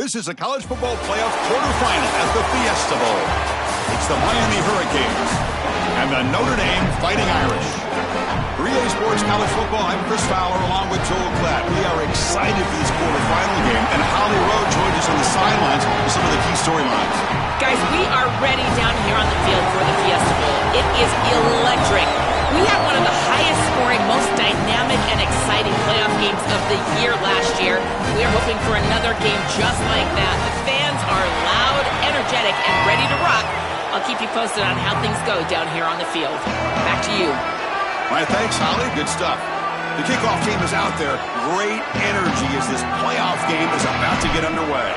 This is a college football playoff quarterfinal at the Fiesta Bowl. It's the Miami Hurricanes and the Notre Dame Fighting Irish. For EA Sports College Football, I'm Chris Fowler along with Joel Klatt. We are excited for this quarterfinal game, and Holly Rowe joins us on the sidelines with some of the key storylines. Guys, we are ready down here on the field for the Fiesta Bowl. It is electric. We had one of the highest scoring, most dynamic and exciting playoff games of the year last year. We are hoping for another game just like that. The fans are loud, energetic, and ready to rock. I'll keep you posted on how things go down here on the field. Back to you. All right, thanks, Holly. Good stuff. The kickoff team is out there. Great energy as this playoff game is about to get underway.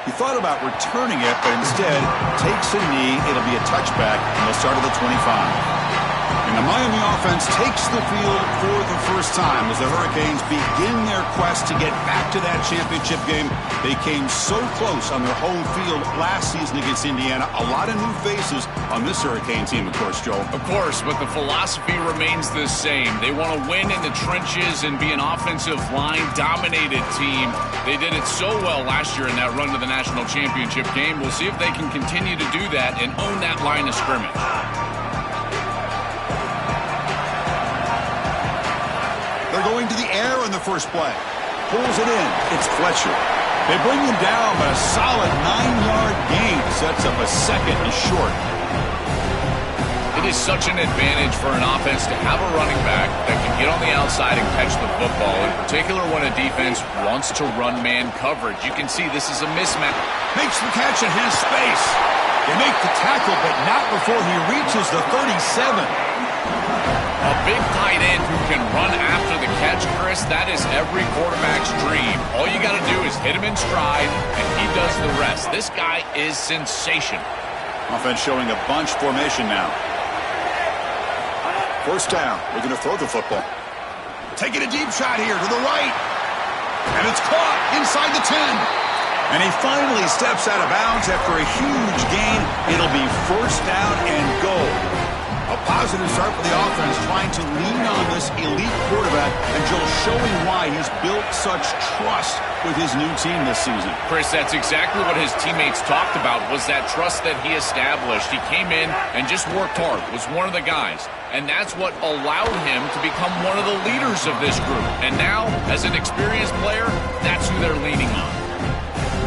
He thought about returning it, but instead takes a knee. It'll be a touchback, and they'll start at the 25. And the Miami offense takes the field for the first time as the Hurricanes begin their quest to get back to that championship game. They came so close on their home field last season against Indiana. A lot of new faces on this Hurricane team, of course, Joel. Of course, but the philosophy remains the same. They want to win in the trenches and be an offensive line-dominated team. They did it so well last year in that run to the national championship game. We'll see if they can continue to do that and own that line of scrimmage. They're going to the air on the first play. Pulls it in. It's Fletcher. They bring him down, but a solid 9-yard gain sets up a second and short. It is such an advantage for an offense to have a running back that can get on the outside and catch the football, in particular when a defense wants to run man coverage. You can see this is a mismatch. Makes the catch and has space. They make the tackle, but not before he reaches the 37. A big tight end who can run after the catch, Chris, that is every quarterback's dream. All you got to do is hit him in stride, and he does the rest. This guy is sensational. Offense showing a bunch formation now. First down. We're going to throw the football. Taking a deep shot here to the right. And it's caught inside the 10. And he finally steps out of bounds after a huge gain. It'll be first down and goal. A positive start for the offense, trying to lean on this elite quarterback, and Joe showing why he's built such trust with his new team this season. Chris, that's exactly what his teammates talked about, was that trust that he established. He came in and just worked hard, was one of the guys. And that's what allowed him to become one of the leaders of this group. And now, as an experienced player, that's who they're leaning on.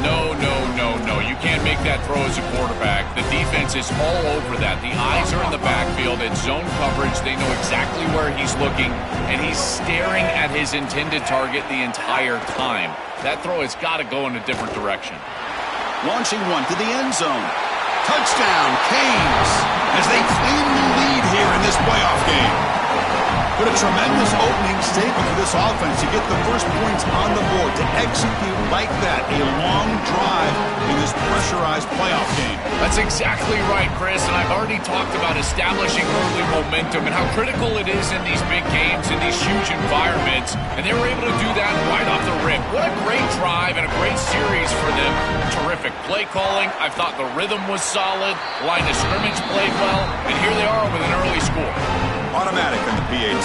No. You can't make that throw as a quarterback. The defense is all over that. The eyes are in the backfield. It's zone coverage. They know exactly where he's looking, and he's staring at his intended target the entire time. That throw has got to go in a different direction. Launching one to the end zone. Touchdown, Canes, as they claim the lead here in this playoff game. But a tremendous opening statement for this offense to get the first points on the board, to execute like that, a long drive in this pressurized playoff game. That's exactly right, Chris, and I've already talked about establishing early momentum and how critical it is in these big games, in these huge environments, and they were able to do that right off the rip. What a great drive and a great series for them. Terrific play calling. I thought the rhythm was solid, line of scrimmage played well, and here they are with an early score. Automatic on the PAT.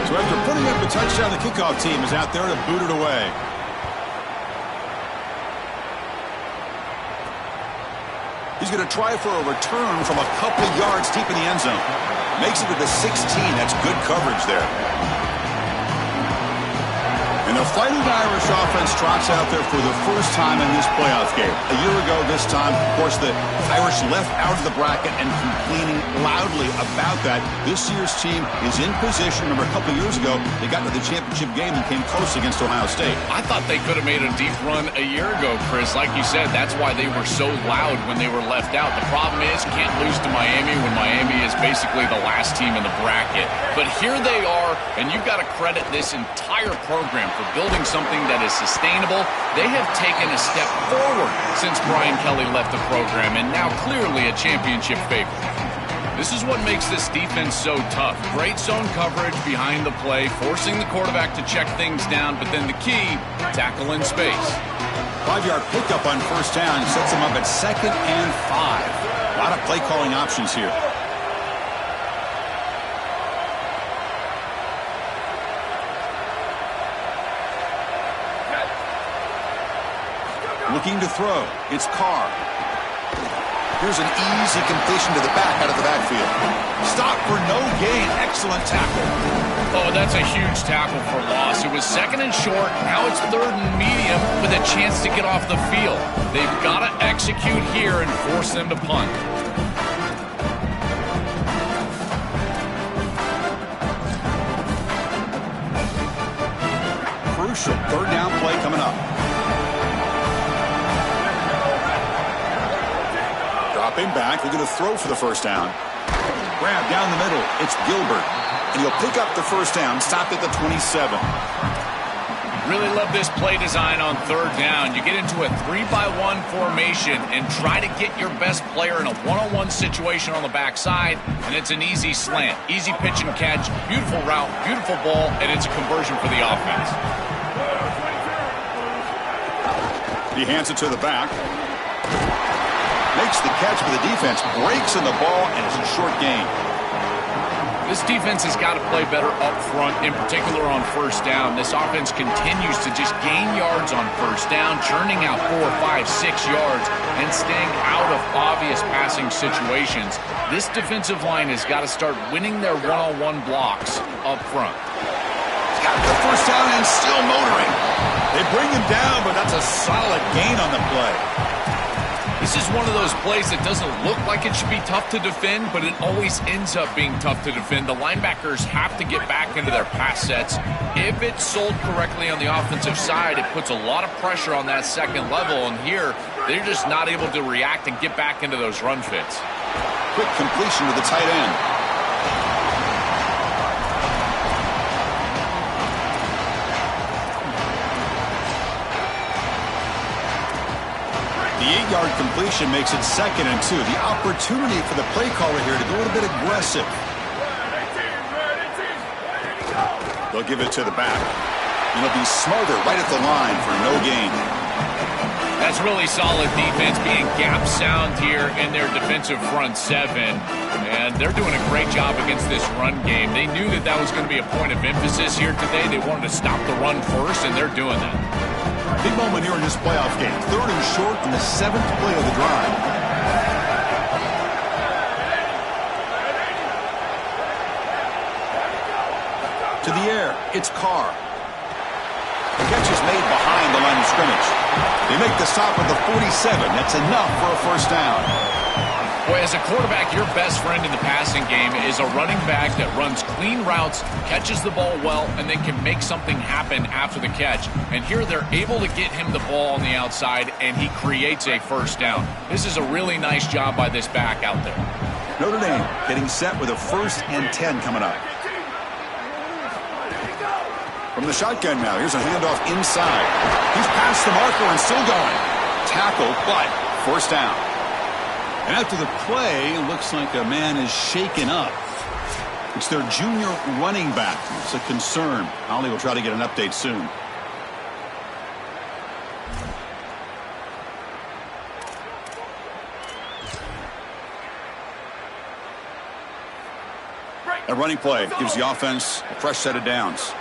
So after putting up a touchdown, the kickoff team is out there to boot it away. He's going to try for a return from a couple yards deep in the end zone. Makes it to the 16. That's good coverage there. And the Fighting Irish offense trots out there for the first time in this playoff game. A year ago this time, of course, the Irish left out of the bracket and complaining loudly about that. This year's team is in position. Remember, a couple years ago, they got to the championship game and came close against Ohio State. I thought they could have made a deep run a year ago, Chris. Like you said, that's why they were so loud when they were left out. The problem is, can't lose to Miami when Miami is basically the last team in the bracket. But here they are, and you've got to credit this entire program for building something that is sustainable. They have taken a step forward since Brian Kelly left the program, and now clearly a championship favorite. This is what makes this defense so tough. Great zone coverage behind the play, forcing the quarterback to check things down, but then the key, tackle in space. 5-yard pickup on first down sets them up at 2nd and 5. A lot of play calling options here. Looking to throw. It's Carr. Here's an easy completion to the back out of the backfield. Stop for no gain. Excellent tackle. Oh, that's a huge tackle for loss. It was 2nd and short. Now it's 3rd and medium with a chance to get off the field. They've got to execute here and force them to punt. Crucial 3rd down play coming up. Dropping back, looking to throw for the first down. Grab down the middle. It's Gilbert. And he'll pick up the first down, stopped at the 27. Really love this play design on 3rd down. You get into a 3-by-1 formation and try to get your best player in a one-on-one situation on the backside, and it's an easy slant. Easy pitch and catch, beautiful route, beautiful ball, and it's a conversion for the offense. He hands it to the back. Makes the catch, but the defense breaks in the ball, and it's a short gain. This defense has got to play better up front, in particular on first down. This offense continues to just gain yards on first down, churning out 4, 5, 6 yards, and staying out of obvious passing situations. This defensive line has got to start winning their one-on-one blocks up front. Got the first down and still motoring. They bring him down, but that's a solid gain on the play. This is one of those plays that doesn't look like it should be tough to defend, but it always ends up being tough to defend. The linebackers have to get back into their pass sets. If it's sold correctly on the offensive side, it puts a lot of pressure on that second level, and here they're just not able to react and get back into those run fits. Quick completion to the tight end. The 8-yard completion makes it 2nd and 2. The opportunity for the play caller here to go a little bit aggressive. They'll give it to the back. And he'll be smothered right at the line for no gain. That's really solid defense, being gap sound here in their defensive front 7. And they're doing a great job against this run game. They knew that that was going to be a point of emphasis here today. They wanted to stop the run first, and they're doing that. Big moment here in this playoff game. 3rd and short in the 7th play of the drive. To the air, it's Carr. The catch is made behind the line of scrimmage. They make the stop at the 47. That's enough for a first down. Boy, as a quarterback, your best friend in the passing game is a running back that runs clean routes, catches the ball well, and then can make something happen after the catch. And here they're able to get him the ball on the outside, and he creates a first down. This is a really nice job by this back out there. Notre Dame getting set with a 1st and 10 coming up. From the shotgun now, here's a handoff inside. He's past the marker and still going. Tackle, but first down. And after the play, it looks like a man is shaken up. It's their junior running back. It's a concern. Ollie will try to get an update soon. A running play gives the offense a fresh set of downs.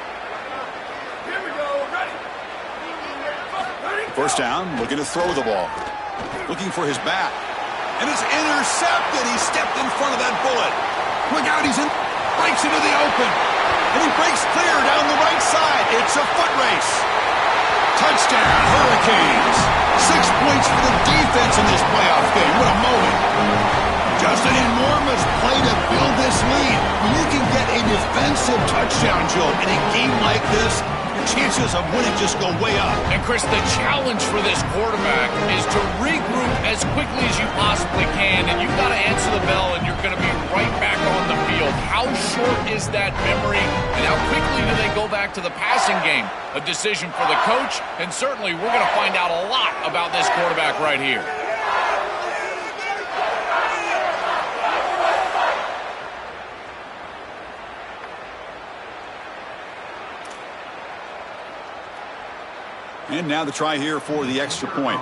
First down, looking to throw the ball. Looking for his back. And it's intercepted. He stepped in front of that bullet. Look out, he's in. Breaks into the open. And he breaks clear down the right side. It's a foot race. Touchdown, Hurricanes. 6 points for the defense in this playoff game. What a moment. Just an enormous play to build this lead. When you can get a defensive touchdown, Joe, in a game like this, chances of winning just go way up. And Chris, the challenge for this quarterback is to regroup as quickly as you possibly can, and you've got to answer the bell, and you're going to be right back on the field. How short is that memory, and how quickly do they go back to the passing game? A decision for the coach, and certainly we're going to find out a lot about this quarterback right here. And now the try here for the extra point.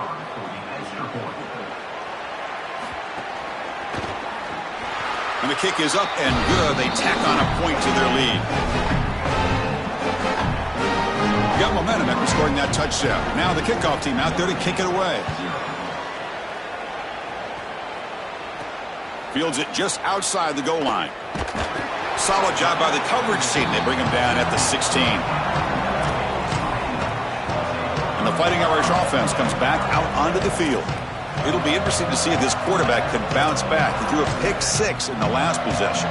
And the kick is up and good. They tack on a point to their lead. Got momentum after scoring that touchdown. Now the kickoff team out there to kick it away. Fields it just outside the goal line. Solid job by the coverage team. They bring him down at the 16. And the Fighting Irish offense comes back out onto the field. It'll be interesting to see if this quarterback can bounce back. He threw a pick-6 in the last possession.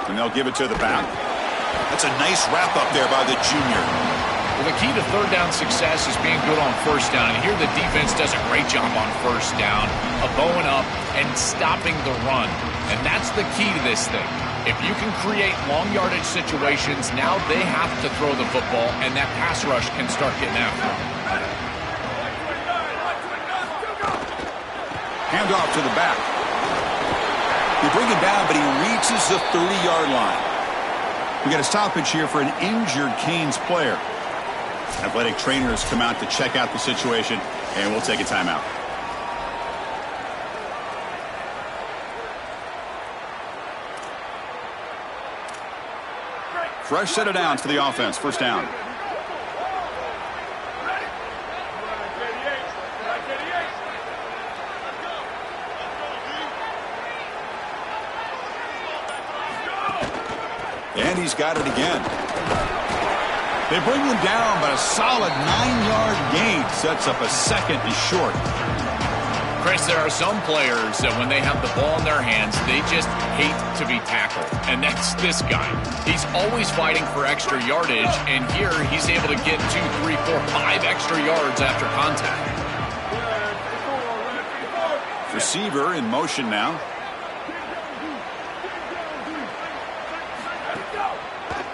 And they'll give it to the back. That's a nice wrap up there by the junior. Well, the key to third down success is being good on first down. And here the defense does a great job on first down of bowing up and stopping the run. And that's the key to this thing. If you can create long yardage situations, now they have to throw the football, and that pass rush can start getting after them. Hand off to the back. They bring him down, but he reaches the 30-yard line. We got a stoppage here for an injured Canes player. Athletic trainers come out to check out the situation, and we'll take a timeout. Fresh set of downs for the offense. First down. And he's got it again. They bring him down, but a solid 9-yard gain sets up a second and short. Chris, there are some players that when they have the ball in their hands, they just hate to be tackled. And that's this guy. He's always fighting for extra yardage, and here he's able to get 2, 3, 4, 5 extra yards after contact. Receiver in motion now.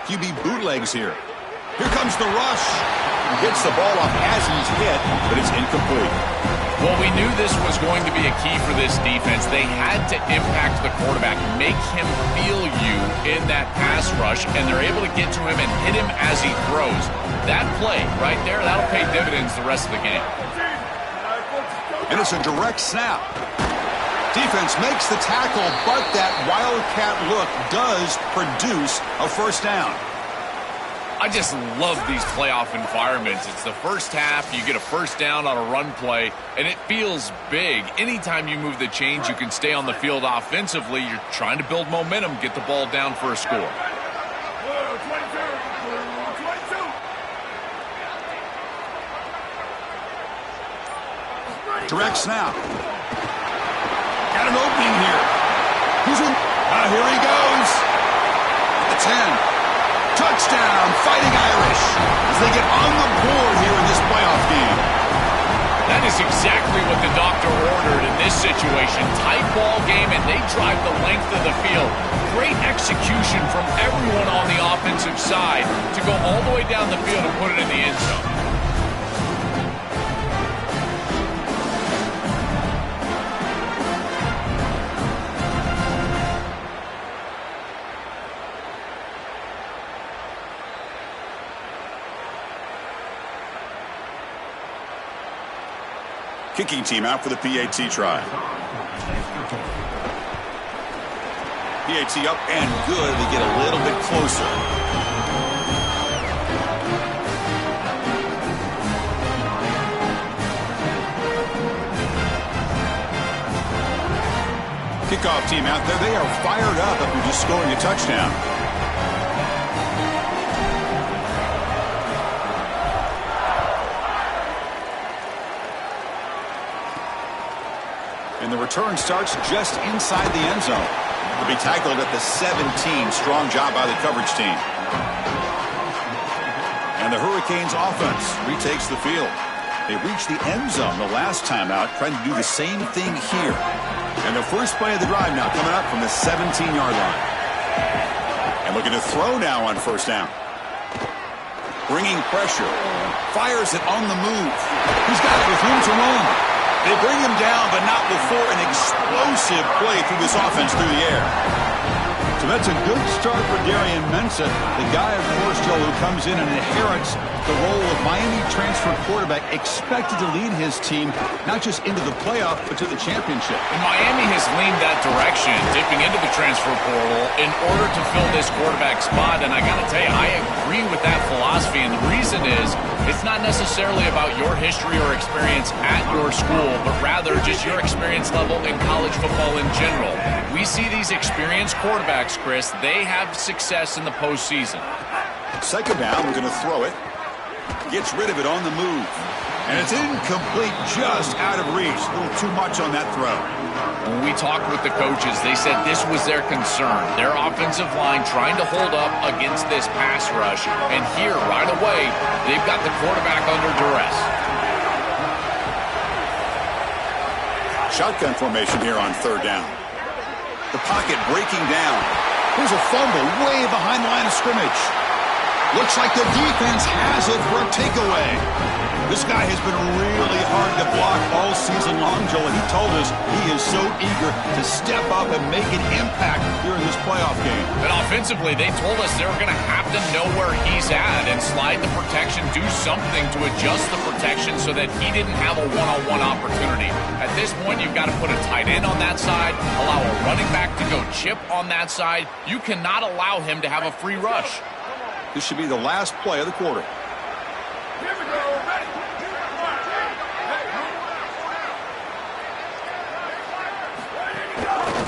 QB bootlegs here. Here comes the rush. Hits the ball off as he's hit, but it's incomplete. Well, we knew this was going to be a key for this defense. They had to impact the quarterback, make him feel you in that pass rush, and they're able to get to him and hit him as he throws. That play right there, that'll pay dividends the rest of the game. And it's a direct snap. Defense makes the tackle, but that wildcat look does produce a first down. I just love these playoff environments. It's the first half, you get a first down on a run play, and it feels big. Anytime you move the chains, you can stay on the field offensively. You're trying to build momentum, get the ball down for a score. Direct snap. Got an opening here. Who's in? Here he goes. At the 10. Touchdown, Fighting Irish, as they get on the board here in this playoff game. That is exactly what the doctor ordered in this situation. Tight ball game, and they drive the length of the field. Great execution from everyone on the offensive side to go all the way down the field and put it in the end zone. Kicking team out for the PAT try. PAT up and good. They get a little bit closer. Kickoff team out there. They are fired up after just scoring a touchdown. And the return starts just inside the end zone. They'll be tackled at the 17. Strong job by the coverage team. And the Hurricanes offense retakes the field. They reached the end zone the last time out, trying to do the same thing here. And the first play of the drive now coming up from the 17-yard line. And looking to throw now on first down. Bringing pressure. Fires it on the move. He's got it with room to run. They bring him down, but not before an explosive play through this offense through the air. So that's a good start for Ncaa, the guy, of course, Joe, who comes in and inherits the role of Miami transfer quarterback, expected to lead his team not just into the playoff, but to the championship. And Miami has leaned that direction, dipping into the transfer portal in order to fill this quarterback spot. And I got to tell you, I agree with that philosophy. And the reason is, it's not necessarily about your history or experience at your school, but rather just your experience level in college football in general. We see these experienced quarterbacks, Chris, they have success in the postseason. Second down, we're going to throw it. Gets rid of it on the move. And it's incomplete, just out of reach. A little too much on that throw. When we talked with the coaches, they said this was their concern. Their offensive line trying to hold up against this pass rush. And here, right away, they've got the quarterback under duress. Shotgun formation here on third down. The pocket breaking down. Here's a fumble way behind the line of scrimmage. Looks like the defense has it for a takeaway. This guy has been really hard to block all season long, Joel. He told us he is so eager to step up and make an impact here in this playoff game. And offensively, they told us they were going to have to know where he's at and slide the protection, do something to adjust the protection so that he didn't have a one-on-one opportunity. At this point, you've got to put a tight end on that side, allow a running back to go chip on that side. You cannot allow him to have a free rush. This should be the last play of the quarter. Here we go. Ready.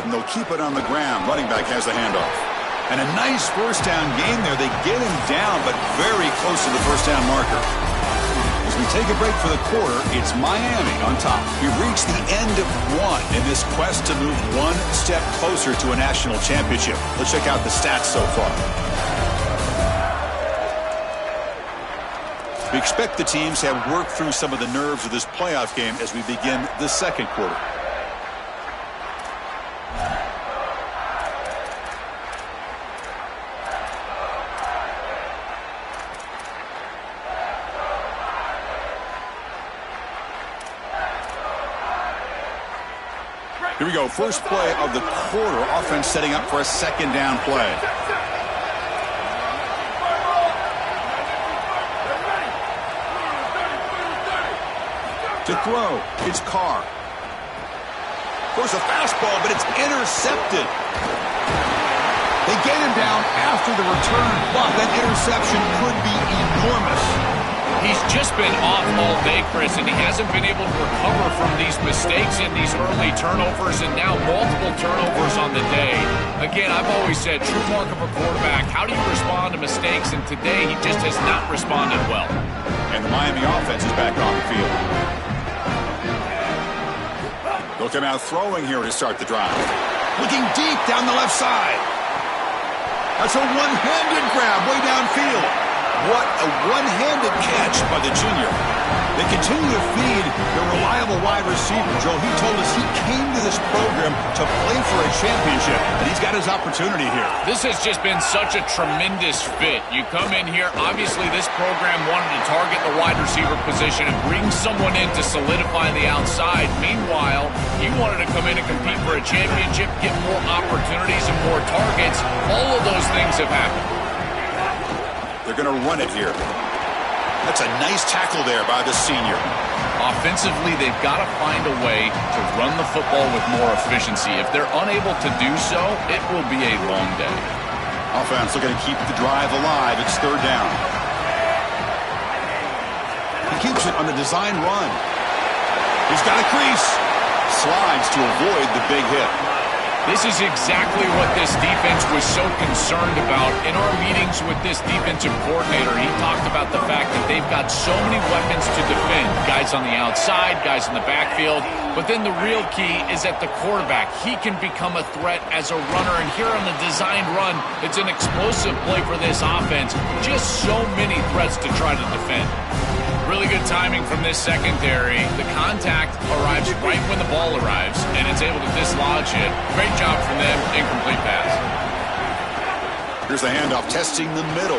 And they'll keep it on the ground. Running back has the handoff. And a nice first down game there. They get him down, but very close to the first down marker. As we take a break for the quarter, it's Miami on top. We've reached the end of one in this quest to move one step closer to a national championship. Let's check out the stats so far. We expect the teams to have worked through some of the nerves of this playoff game as we begin the second quarter. Here we go. First play of the quarter. Offense setting up for a second down play. To throw, it's Carr. Throws a fastball, but it's intercepted. They get him down after the return, but that interception could be enormous. He's just been off all day, Chris, and he hasn't been able to recover from these mistakes in these early turnovers and now multiple turnovers on the day. Again, I've always said, true mark of a quarterback, how do you respond to mistakes? And today, he just has not responded well. And the Miami offense is back on the field. They'll come out throwing here to start the drive. Looking deep down the left side. That's a one-handed grab way downfield. What a one-handed catch by the junior. They continue to feed their reliable wide receiver. Joe, he told us he came to this program to play for a championship, and he's got his opportunity here. This has just been such a tremendous fit. You come in here, obviously this program wanted to target the wide receiver position and bring someone in to solidify the outside. Meanwhile, he wanted to come in and compete for a championship, get more opportunities and more targets. All of those things have happened. They're going to run it here. That's a nice tackle there by the senior. Offensively, they've got to find a way to run the football with more efficiency. If they're unable to do so, it will be a long day. Offense looking to keep the drive alive. It's third down. He keeps it on the design run. He's got a crease. Slides to avoid the big hit. This is exactly what this defense was so concerned about. In our meetings with this defensive coordinator, he talked about the fact that they've got so many weapons to defend. Guys on the outside, guys in the backfield. But then the real key is at the quarterback. He can become a threat as a runner. And here on the designed run, it's an explosive play for this offense. Just so many threats to try to defend. Really good timing from this secondary. The contact arrives right when the ball arrives, and it's able to dislodge it. Great job from them. Incomplete pass. Here's the handoff, testing the middle.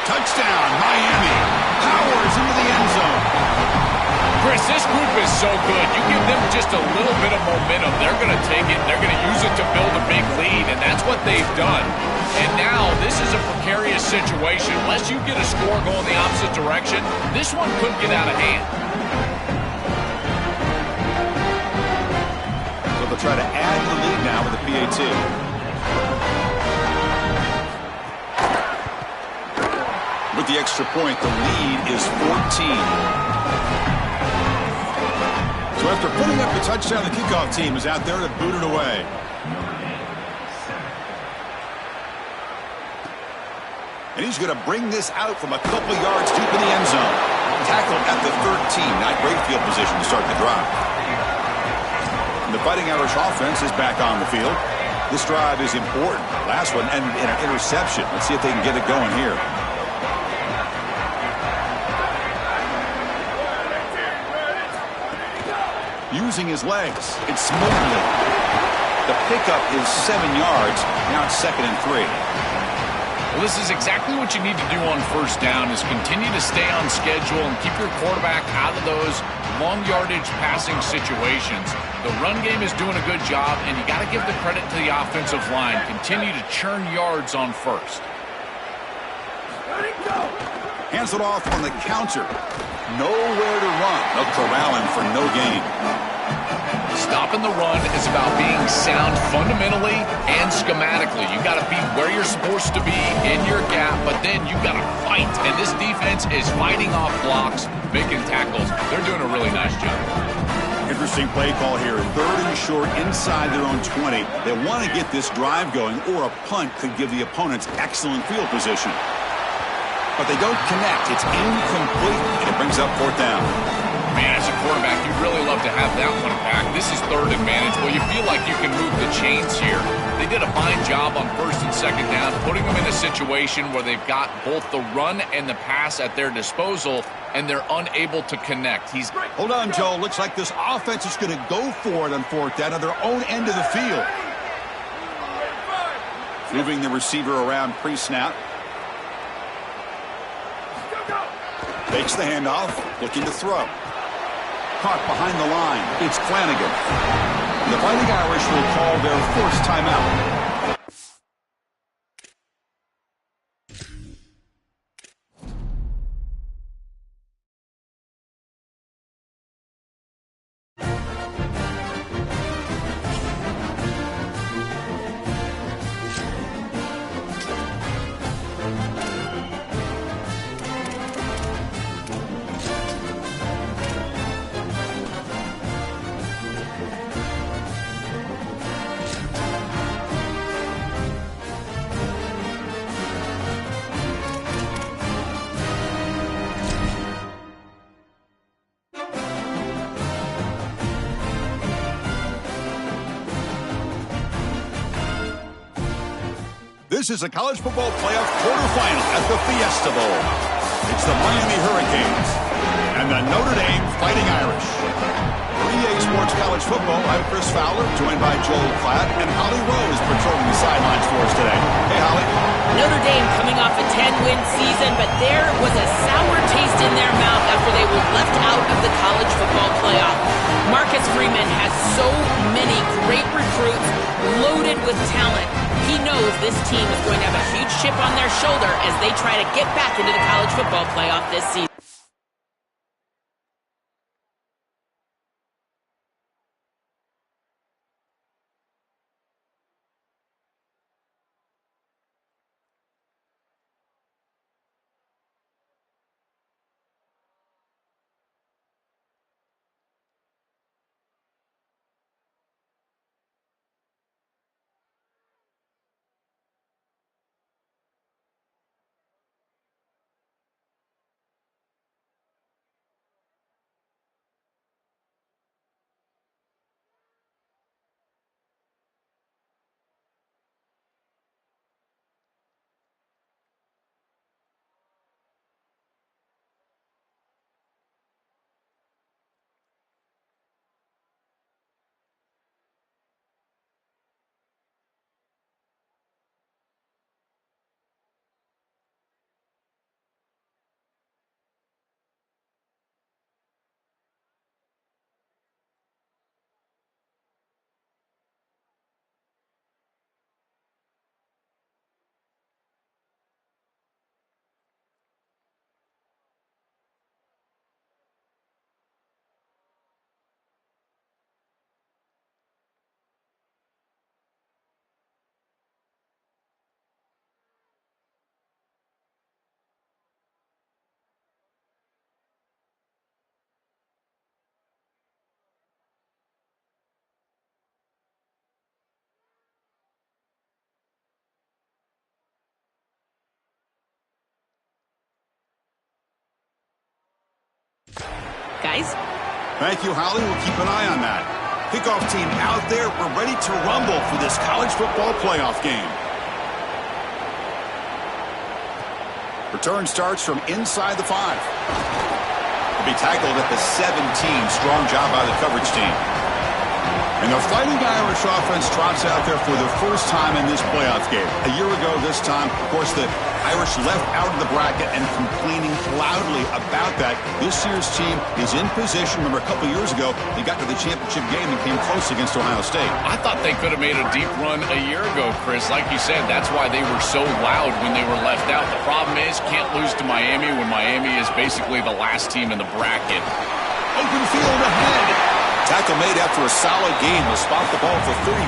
Touchdown, Miami. Powers into the end zone. Chris, this group is so good. You give them just a little bit of momentum, they're going to take it, they're going to use it to build a big lead, and that's what they've done. And now this is a precarious situation. Unless you get a score going the opposite direction, this one could get out of hand. So they'll try to add to the lead now with the PAT. With the extra point, the lead is 14. So after putting up the touchdown, the kickoff team is out there to boot it away. And he's going to bring this out from a couple yards deep in the end zone. Tackled at the 13. Not great field position to start the drive. And the Fighting Irish offense is back on the field. This drive is important. Last one and an interception. Let's see if they can get it going here. Using his legs. It's smoothly. The pickup is 7 yards. Now it's 2nd and 3. Well, this is exactly what you need to do on first down is continue to stay on schedule and keep your quarterback out of those long yardage passing situations. The run game is doing a good job, and you got to give the credit to the offensive line. Continue to churn yards on first. Hands it off on the counter. Nowhere to run. They'll corral him for no gain. Stopping the run is about being sound fundamentally and schematically. You got to be where you're supposed to be in your gap, but then you got to fight. And this defense is fighting off blocks, making tackles. They're doing a really nice job. Interesting play call here. 3rd and short inside their own 20. They want to get this drive going, or a punt could give the opponents excellent field position. But they don't connect. It's incomplete, and it brings up 4th down. Man, as a quarterback, you'd really love to have that one back. This is 3rd and managed. Well, you feel like you can move the chains here. They did a fine job on 1st and 2nd down, putting them in a situation where they've got both the run and the pass at their disposal, and they're unable to connect. Hold on, Joe. Looks like this offense is going to go for it on 4th down at their own end of the field. Moving the receiver around pre-snap. Takes the handoff, looking to throw. Caught behind the line. It's Flanagan. The Fighting Irish will call their 1st timeout. This is a college football playoff quarterfinal at the Fiesta Bowl. It's the Miami Hurricanes and the Notre Dame Fighting Irish. For EA Sports College Football, I'm Chris Fowler, joined by Joel Klatt, and Holly Rowe is patrolling the sidelines for us today. Hey, Holly. Notre Dame coming off a 10-win season, but there was a sour taste in their mouth after they were left out of the college football playoff. Marcus Freeman has so many great recruits loaded with talent. He knows this team is going to have a huge chip on their shoulder as they try to get back into the college football playoff this season. guys. Thank you, Holly. We'll keep an eye on that. Kickoff team out there. We're ready to rumble for this college football playoff game. Return starts from inside the 5. Will be tackled at the 17. Strong job by the coverage team. And the Fighting Irish offense trots out there for the first time in this playoff game. A year ago this time, of course, the Irish left out of the bracket and complaining loudly about that. This year's team is in position. Remember, a couple years ago, they got to the championship game and came close against Ohio State. I thought they could have made a deep run a year ago, Chris. Like you said, that's why they were so loud when they were left out. The problem is, can't lose to Miami when Miami is basically the last team in the bracket. Open field ahead. Tackle made after a solid game. Will spot the ball for 31.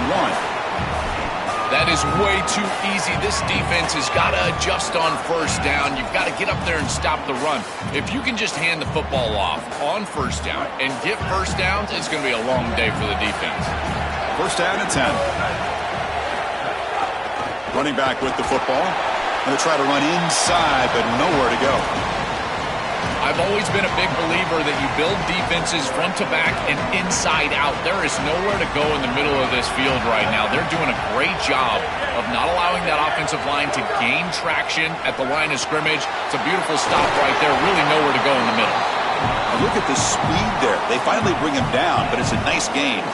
That is way too easy. This defense has got to adjust on first down. You've got to get up there and stop the run. If you can just hand the football off on first down and get first downs, it's going to be a long day for the defense. First down and 10. Running back with the football. Going to try to run inside, but nowhere to go. I've always been a big believer that you build defenses front to back and inside out. There is nowhere to go in the middle of this field right now. They're doing a great job of not allowing that offensive line to gain traction at the line of scrimmage. It's a beautiful stop right there. Really nowhere to go in the middle. And look at the speed there. They finally bring him down, but it's a nice gain.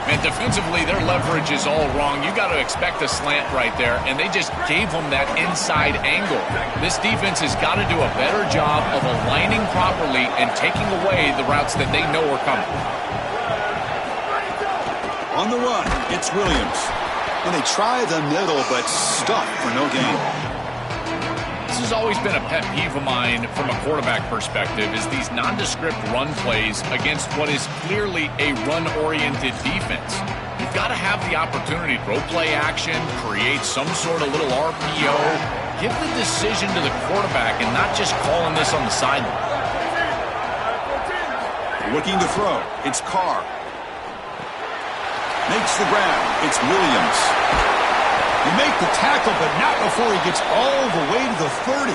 And defensively, their leverage is all wrong. You got to expect a slant right there, and they just gave them that inside angle. This defense has got to do a better job of aligning properly and taking away the routes that they know are coming. On the run, it's Williams. And they try the middle, but stuck for no gain. This has always been a pet peeve of mine from a quarterback perspective, is these nondescript run plays against what is clearly a run-oriented defense. You've got to have the opportunity to throw play action, create some sort of little RPO, give the decision to the quarterback and not just calling this on the sideline. Looking to throw, it's Carr. Makes the grab, it's Williams. He make the tackle, but not before he gets all the way to the 30.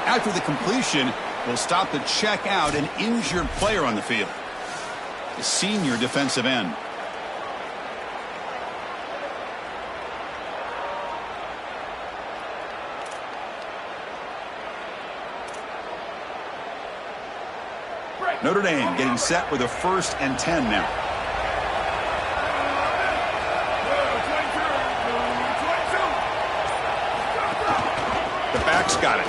After the completion, will stop to check out an injured player on the field. The senior defensive end. Notre Dame getting set with a 1st and 10 now. Back's got it.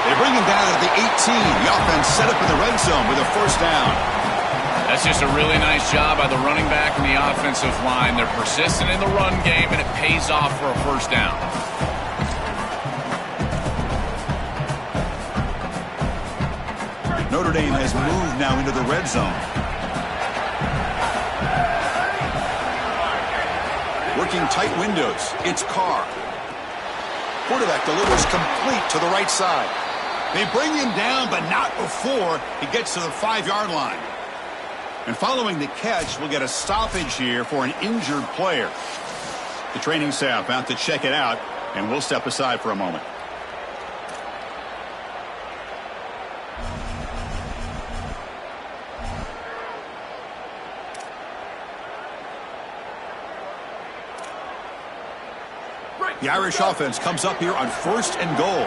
They bring him down at the 18. The offense set up in the red zone with a 1st down. That's just a really nice job by the running back and the offensive line. They're persistent in the run game, and it pays off for a 1st down. Notre Dame has moved now into the red zone. Working tight windows. It's Carr. Quarterback delivers complete to the right side. They bring him down, but not before he gets to the 5-yard line. And following the catch, we'll get a stoppage here for an injured player. The training staff out to check it out, and we'll step aside for a moment. The Irish offense comes up here on 1st and goal.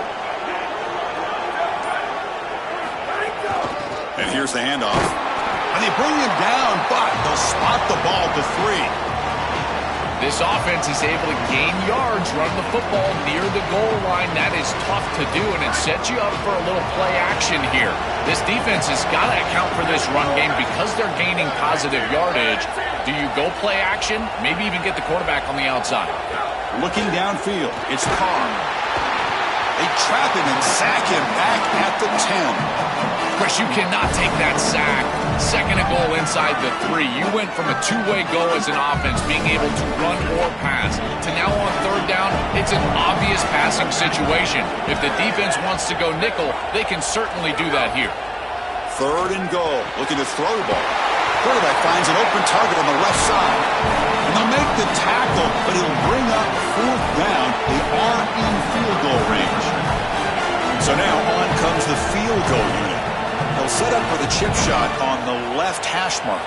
And here's the handoff. And they bring him down, but they'll spot the ball to 3. This offense is able to gain yards, run the football near the goal line. That is tough to do, and it sets you up for a little play action here. This defense has got to account for this run game because they're gaining positive yardage. Do you go play action? Maybe even get the quarterback on the outside. Looking downfield, it's Carr. They trap him and sack him back at the 10. Chris, you cannot take that sack. 2nd and goal inside the 3. You went from a two-way go as an offense, being able to run or pass, to now on 3rd down, it's an obvious passing situation. If the defense wants to go nickel, they can certainly do that here. 3rd and goal, looking to throw the ball. Quarterback finds an open target on the left side. And they'll make the tackle, but it'll bring up 4th down. They are in field goal range. So now on comes the field goal unit. They'll set up for the chip shot on the left hash mark.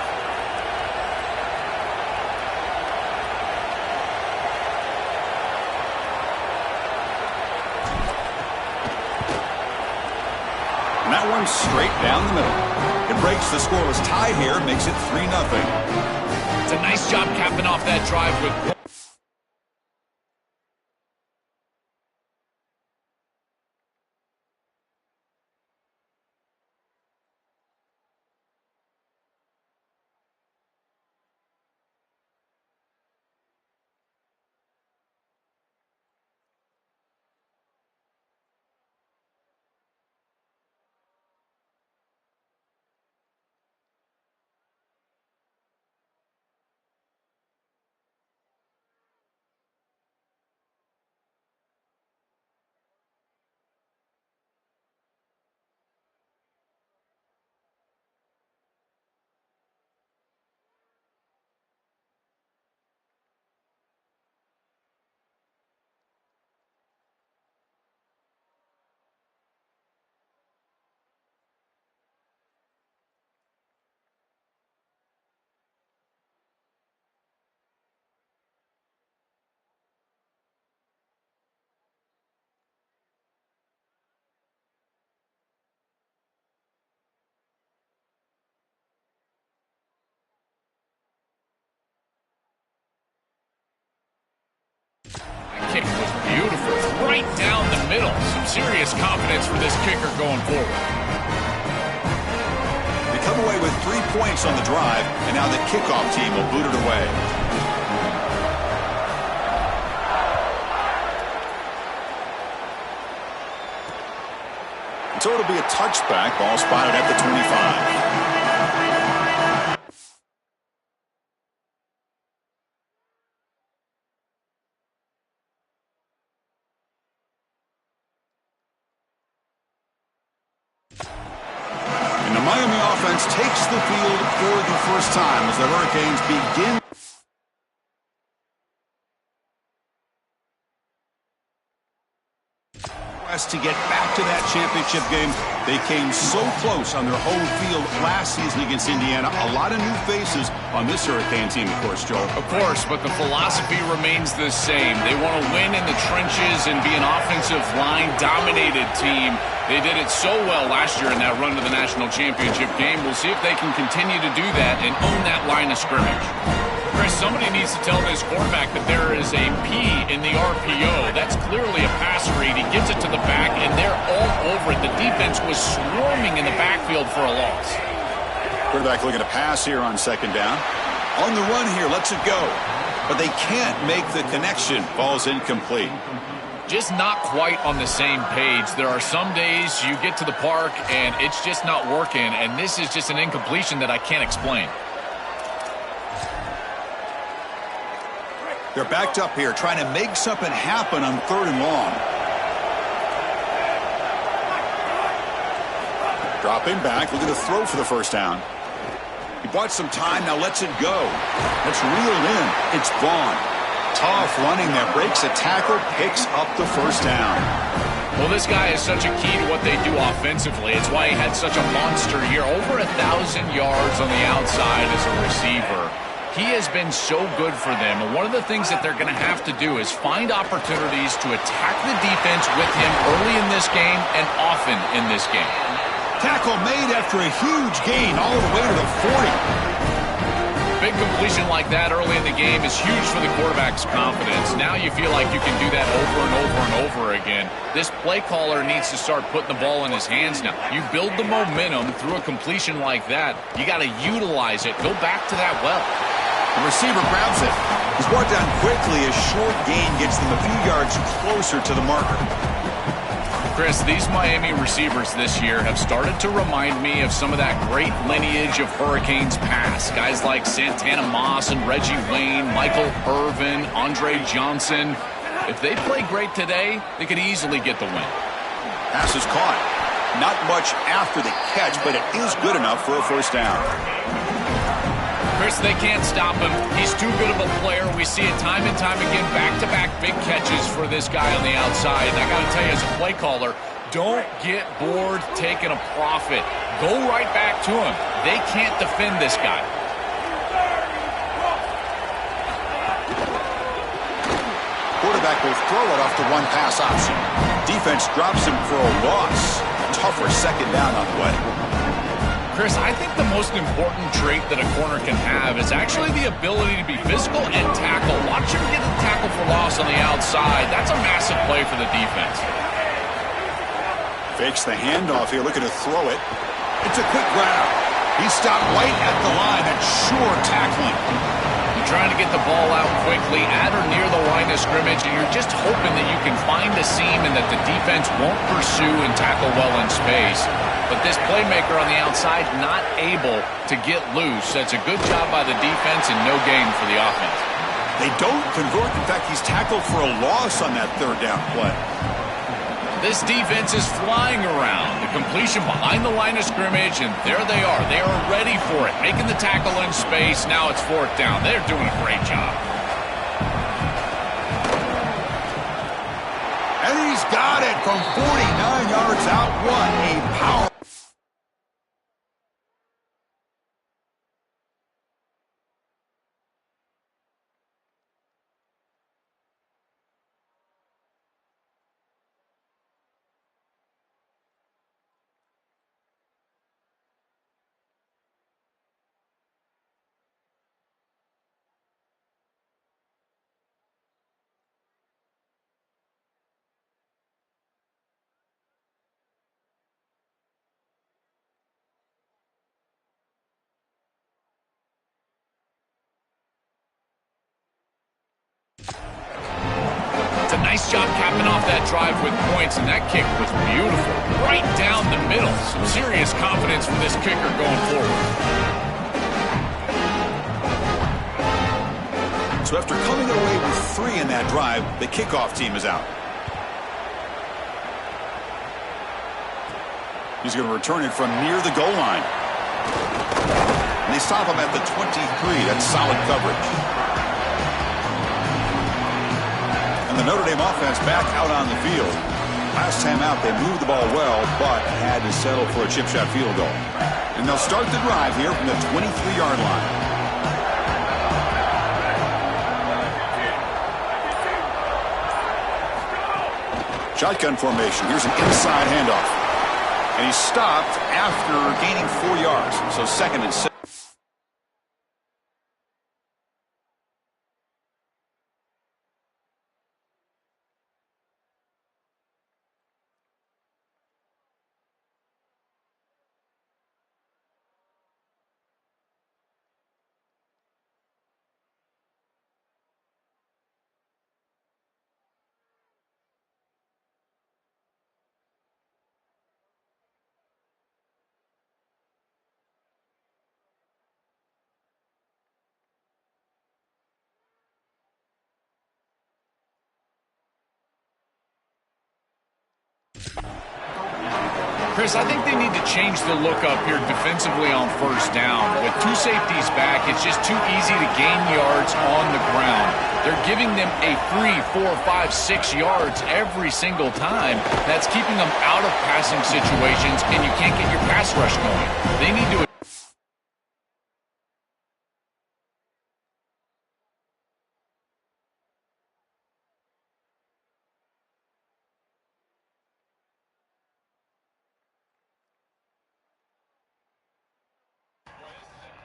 And that one's straight down the middle. It breaks the scoreless tie here, makes it 3-0. It's a nice job capping off that drive with... Kick was beautiful, right down the middle. Some serious confidence for this kicker going forward. They come away with 3 points on the drive, and now the kickoff team will boot it away. So it'll be a touchback, ball spotted at the 25. Miami offense takes the field for the first time as the Hurricanes begin. To get back to that championship game. They came so close on their home field last season against Indiana. A lot of new faces on this Hurricane team, of course, Joe. Of course, but the philosophy remains the same. They want to win in the trenches and be an offensive line-dominated team. They did it so well last year in that run to the national championship game. We'll see if they can continue to do that and own that line of scrimmage. Chris, somebody needs to tell this quarterback that there is a P in the RPO. That's clearly a pass read. He gets it to the back, and they're all over it. The defense was swarming in the backfield for a loss. Quarterback looking to pass here on second down. On the run here, lets it go. But they can't make the connection. Ball's incomplete. Just not quite on the same page. There are some days you get to the park, and it's just not working, and this is just an incompletion that I can't explain. They're backed up here, trying to make something happen on 3rd and long. Dropping back, looking to throw for the first down. He bought some time, now lets it go. It's reeled in. It's Vaughn. Tough running there, breaks a tackle, picks up the first down. Well, this guy is such a key to what they do offensively. It's why he had such a monster year, over 1,000 yards on the outside as a receiver. He has been so good for them, and one of the things that they're going to have to do is find opportunities to attack the defense with him early in this game and often in this game. Tackle made after a huge gain all the way to the 40. Big completion like that early in the game is huge for the quarterback's confidence. Now you feel like you can do that over and over and over again. This play caller needs to start putting the ball in his hands now. You build the momentum through a completion like that. You got to utilize it. Go back to that well. The receiver grabs it. He's brought down quickly. A short gain gets them a few yards closer to the marker. Chris, these Miami receivers this year have started to remind me of some of that great lineage of Hurricanes past. Guys like Santana Moss and Reggie Wayne, Michael Irvin, Andre Johnson. If they play great today, they could easily get the win. Pass is caught. Not much after the catch, but it is good enough for a first down. Chris, they can't stop him. He's too good of a player. We see it time and time again, back-to-back big catches for this guy on the outside. And I got to tell you, as a play caller, Don't get bored taking a profit. Go right back to him. They can't defend this guy. Quarterback will throw it off the one pass option. Defense drops him for a loss. Tougher second down on the way. Chris, I think the most important trait that a corner can have is actually the ability to be physical and tackle. Watch him get a tackle for loss on the outside. That's a massive play for the defense. Fakes the handoff here, looking to throw it. It's a quick grab. He stopped right at the line. That's sure tackling. You're trying to get the ball out quickly at or near the line of scrimmage, and you're just hoping that you can find a seam and that the defense won't pursue and tackle well in space. But this playmaker on the outside not able to get loose. That's a good job by the defense and no gain for the offense. They don't convert. In fact, he's tackled for a loss on that third down play. This defense is flying around. The completion behind the line of scrimmage, and there they are. They are ready for it, making the tackle in space. Now it's fourth down. They're doing a great job. And he's got it from 49 yards out. What a power. Nice job capping off that drive with points, and that kick was beautiful. Right down the middle. Some serious confidence from this kicker going forward. So after coming away with 3 in that drive, the kickoff team is out. He's going to return it from near the goal line. And they stop him at the 23. That's solid coverage. And the Notre Dame offense back out on the field. Last time out, they moved the ball well, but had to settle for a chip shot field goal. And they'll start the drive here from the 23-yard line. Shotgun formation. Here's an inside handoff. And he stopped after gaining 4 yards. So 2nd and 6. Chris, I think they need to change the look up here defensively on first down. With 2 safeties back, it's just too easy to gain yards on the ground. They're giving them a 3, 4, 5, 6 yards every single time. That's keeping them out of passing situations, and you can't get your pass rush going. They need to...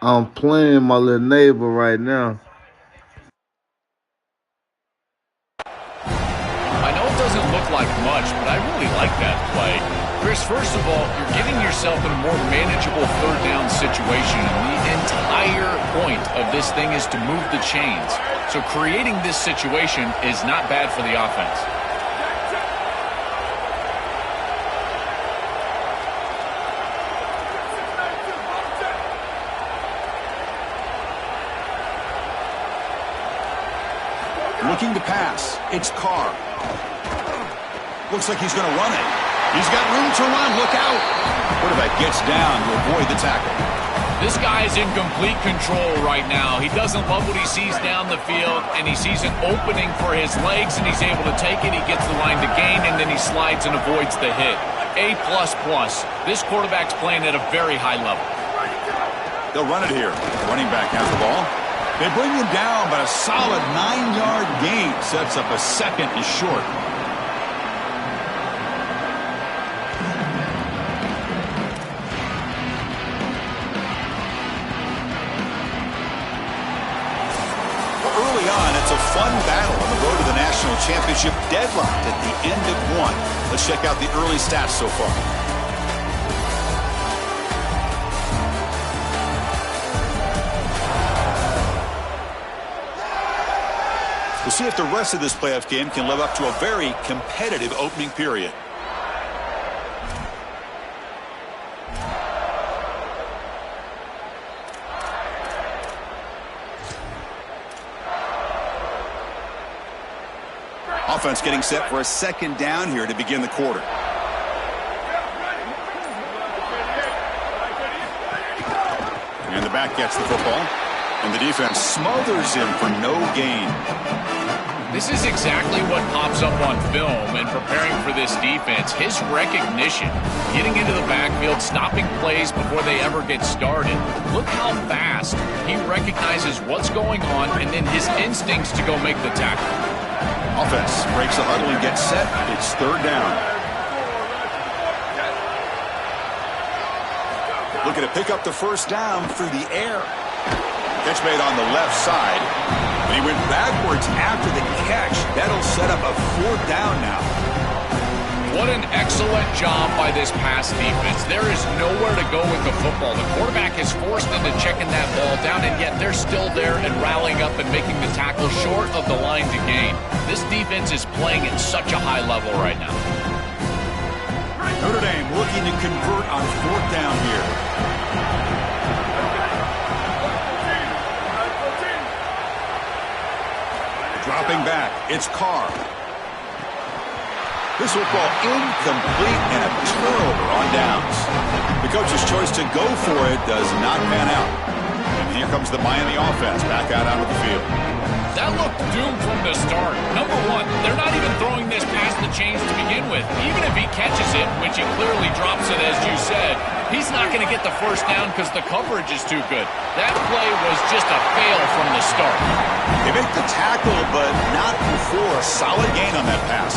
I'm playing my little neighbor right now. I know it doesn't look like much, but I really like that play. Chris, first of all, you're getting yourself in a more manageable third down situation, and the entire point of this thing is to move the chains. So creating this situation is not bad for the offense. Looking to pass. It's Carr. Looks like he's going to run it. He's got room to run. Look out. Quarterback gets down to avoid the tackle. This guy's in complete control right now. He doesn't love what he sees down the field, and he sees an opening for his legs, and he's able to take it. He gets the line to gain, and then he slides and avoids the hit. A++. This quarterback's playing at a very high level. They'll run it here. Running back has the ball. They bring him down, but a solid 9-yard gain sets up a second and short. Early on, it's a fun battle on the road to the national championship, deadlocked at the end of one. Let's check out the early stats so far. We'll see if the rest of this playoff game can live up to a very competitive opening period. Offense getting set for a second down here to begin the quarter. And the back gets the football. And the defense smothers him for no gain. This is exactly what pops up on film and preparing for this defense. His recognition, getting into the backfield, stopping plays before they ever get started. Look how fast he recognizes what's going on and then his instincts to go make the tackle. Offense breaks the huddle and gets set. It's third down. Looking to pick up the first down through the air. Catch made on the left side. But he went backwards after the catch. That'll set up a fourth down now. What an excellent job by this pass defense. There is nowhere to go with the football. The quarterback is forced into checking that ball down, and yet they're still there and rallying up and making the tackle short of the line to gain. This defense is playing at such a high level right now. Notre Dame looking to convert on fourth down here. Dropping back, it's Carr. This football incomplete and a turnover on downs. The coach's choice to go for it does not pan out. And here comes the Miami offense back out onto the field. That looked doomed from the start. Number one, they're not even throwing this past the chains to begin with. Even if he catches it, which he clearly drops it as you said, he's not going to get the first down because the coverage is too good. That play was just a fail from the start. They make the tackle, but not before a solid gain on that pass.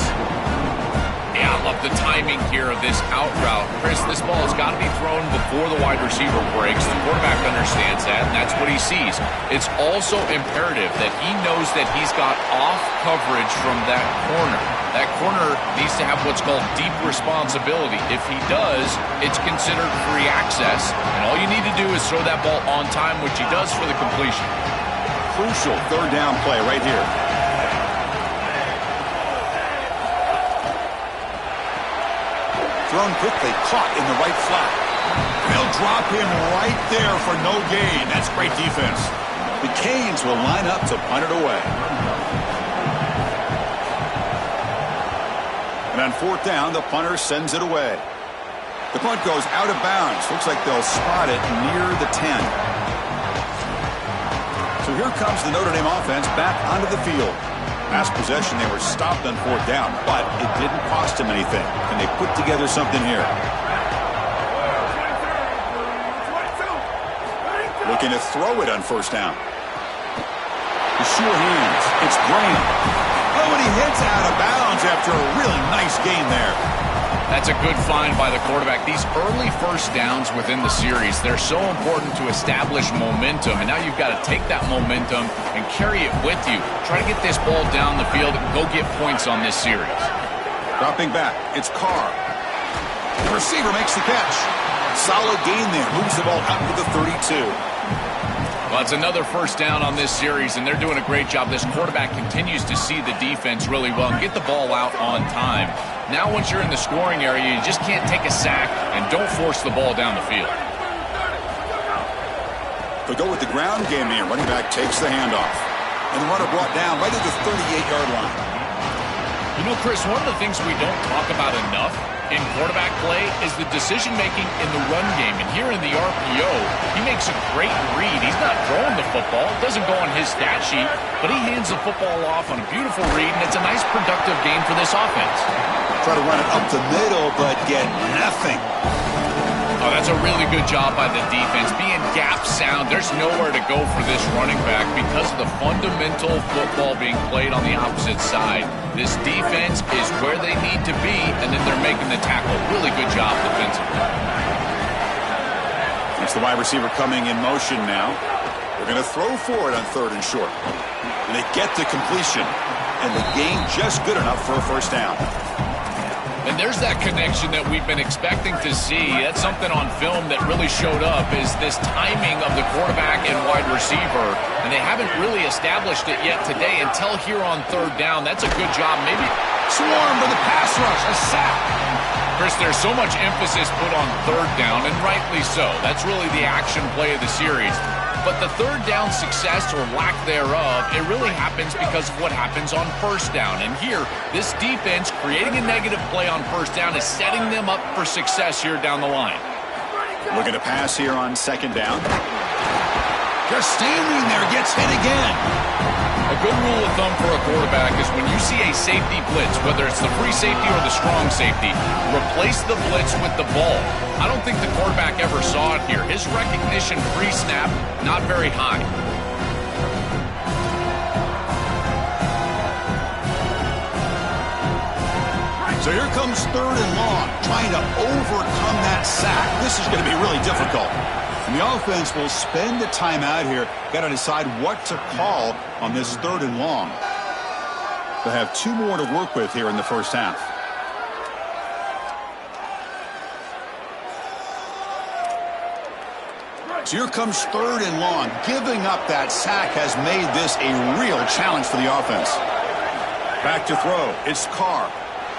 Yeah, I love the timing here of this out route. Chris, this ball has got to be thrown before the wide receiver breaks. The quarterback understands that, and that's what he sees. It's also imperative that he knows that he's got off coverage from that corner. That corner needs to have what's called deep responsibility. If he does, it's considered free access, and all you need to do is throw that ball on time, which he does for the completion. Crucial third down play right here. Thrown quickly, caught in the right flat. They'll drop him right there for no gain. That's great defense. The Canes will line up to punt it away. And on fourth down, the punter sends it away. The punt goes out of bounds. Looks like they'll spot it near the 10. So here comes the Notre Dame offense back onto the field. Last possession, they were stopped on fourth down, but it didn't cost them anything. And they put together something here. Looking to throw it on first down. The sure hands. It's Graham. Oh, and he hits out of bounds after a really nice gain there. That's a good find by the quarterback. These early first downs within the series, they're so important to establish momentum. And now you've got to take that momentum and carry it with you. Try to get this ball down the field and go get points on this series. Dropping back, it's Carr. The receiver makes the catch. Solid gain there. Moves the ball out to the 32. Well, it's another first down on this series, and they're doing a great job. This quarterback continues to see the defense really well and get the ball out on time. Now, once you're in the scoring area, you just can't take a sack and don't force the ball down the field. They go with the ground game here. Running back takes the handoff. And the runner brought down right at the 38-yard line. You know, Chris, one of the things we don't talk about enough in quarterback play is the decision-making in the run game. And here in the RPO, he makes a great read. He's not throwing the football. It doesn't go on his stat sheet, but he hands the football off on a beautiful read, and it's a nice productive game for this offense. Try to run it up the middle, but get nothing. Oh, that's a really good job by the defense. Being gap sound, there's nowhere to go for this running back because of the fundamental football being played on the opposite side. This defense is where they need to be, and then they're making the tackle. Really good job defensively. It's the wide receiver coming in motion now. They're going to throw for it on 3rd and short. And they get the completion, and the gain just good enough for a first down. And there's that connection that we've been expecting to see. That's something on film that really showed up, is this timing of the quarterback and wide receiver. And they haven't really established it yet today until here on 3rd down. That's a good job. Maybe Swarm for the pass rush, a sack. Chris, there's so much emphasis put on 3rd down, and rightly so. That's really the action play of the series. But the 3rd down success or lack thereof, it really happens because of what happens on 1st down. And here, this defense creating a negative play on 1st down is setting them up for success here down the line. Looking to pass here on 2nd down. Just standing there, gets hit again. A good rule of thumb for a quarterback is when you see a safety blitz, whether it's the free safety or the strong safety, replace the blitz with the ball. I don't think the quarterback ever saw it here. His recognition pre-snap, not very high. So here comes 3rd and long, trying to overcome that sack. This is going to be really difficult. And the offense will spend the timeout here. Got to decide what to call on this 3rd and long. They'll have 2 more to work with here in the first half. So here comes 3rd and long. Giving up that sack has made this a real challenge for the offense. Back to throw. It's Carr.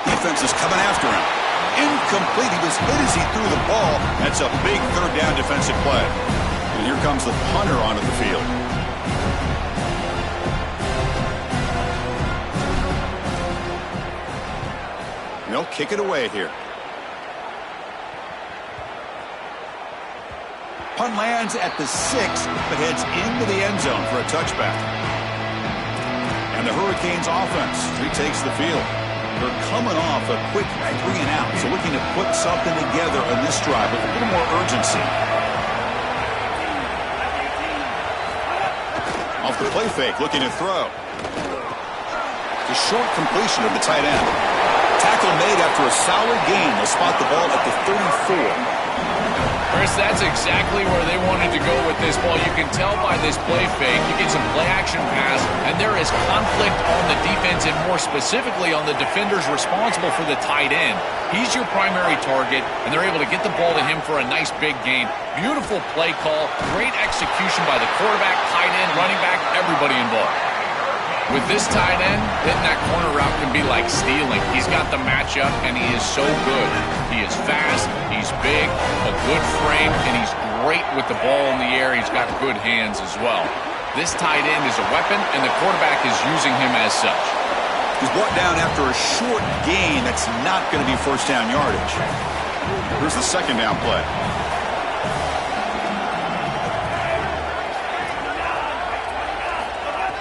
Defense is coming after him. Incomplete. He was hit as he threw the ball. That's a big 3rd down defensive play. And here comes the punter onto the field. They'll kick it away here. Punt lands at the 6, but heads into the end zone for a touchback. And the Hurricanes offense retakes the field. They're coming off a quick 3 and out, so looking to put something together on this drive with a little more urgency. Off the play fake, looking to throw. The short completion of the tight end. Tackle made after a solid gain. They'll spot the ball at the 34. Chris, that's exactly where they wanted to go with this ball. You can tell by this play fake. You get some play action pass, and there is conflict on the defense, and more specifically on the defenders responsible for the tight end. He's your primary target, and they're able to get the ball to him for a nice big gain. Beautiful play call, great execution by the quarterback, tight end, running back, everybody involved. With this tight end, hitting that corner route can be like stealing. He's got the matchup, and he is so good. He is fast, he's big, a good frame, and he's great with the ball in the air. He's got good hands as well. This tight end is a weapon, and the quarterback is using him as such. He's brought down after a short gain that's not going to be first down yardage. Here's the 2nd down play.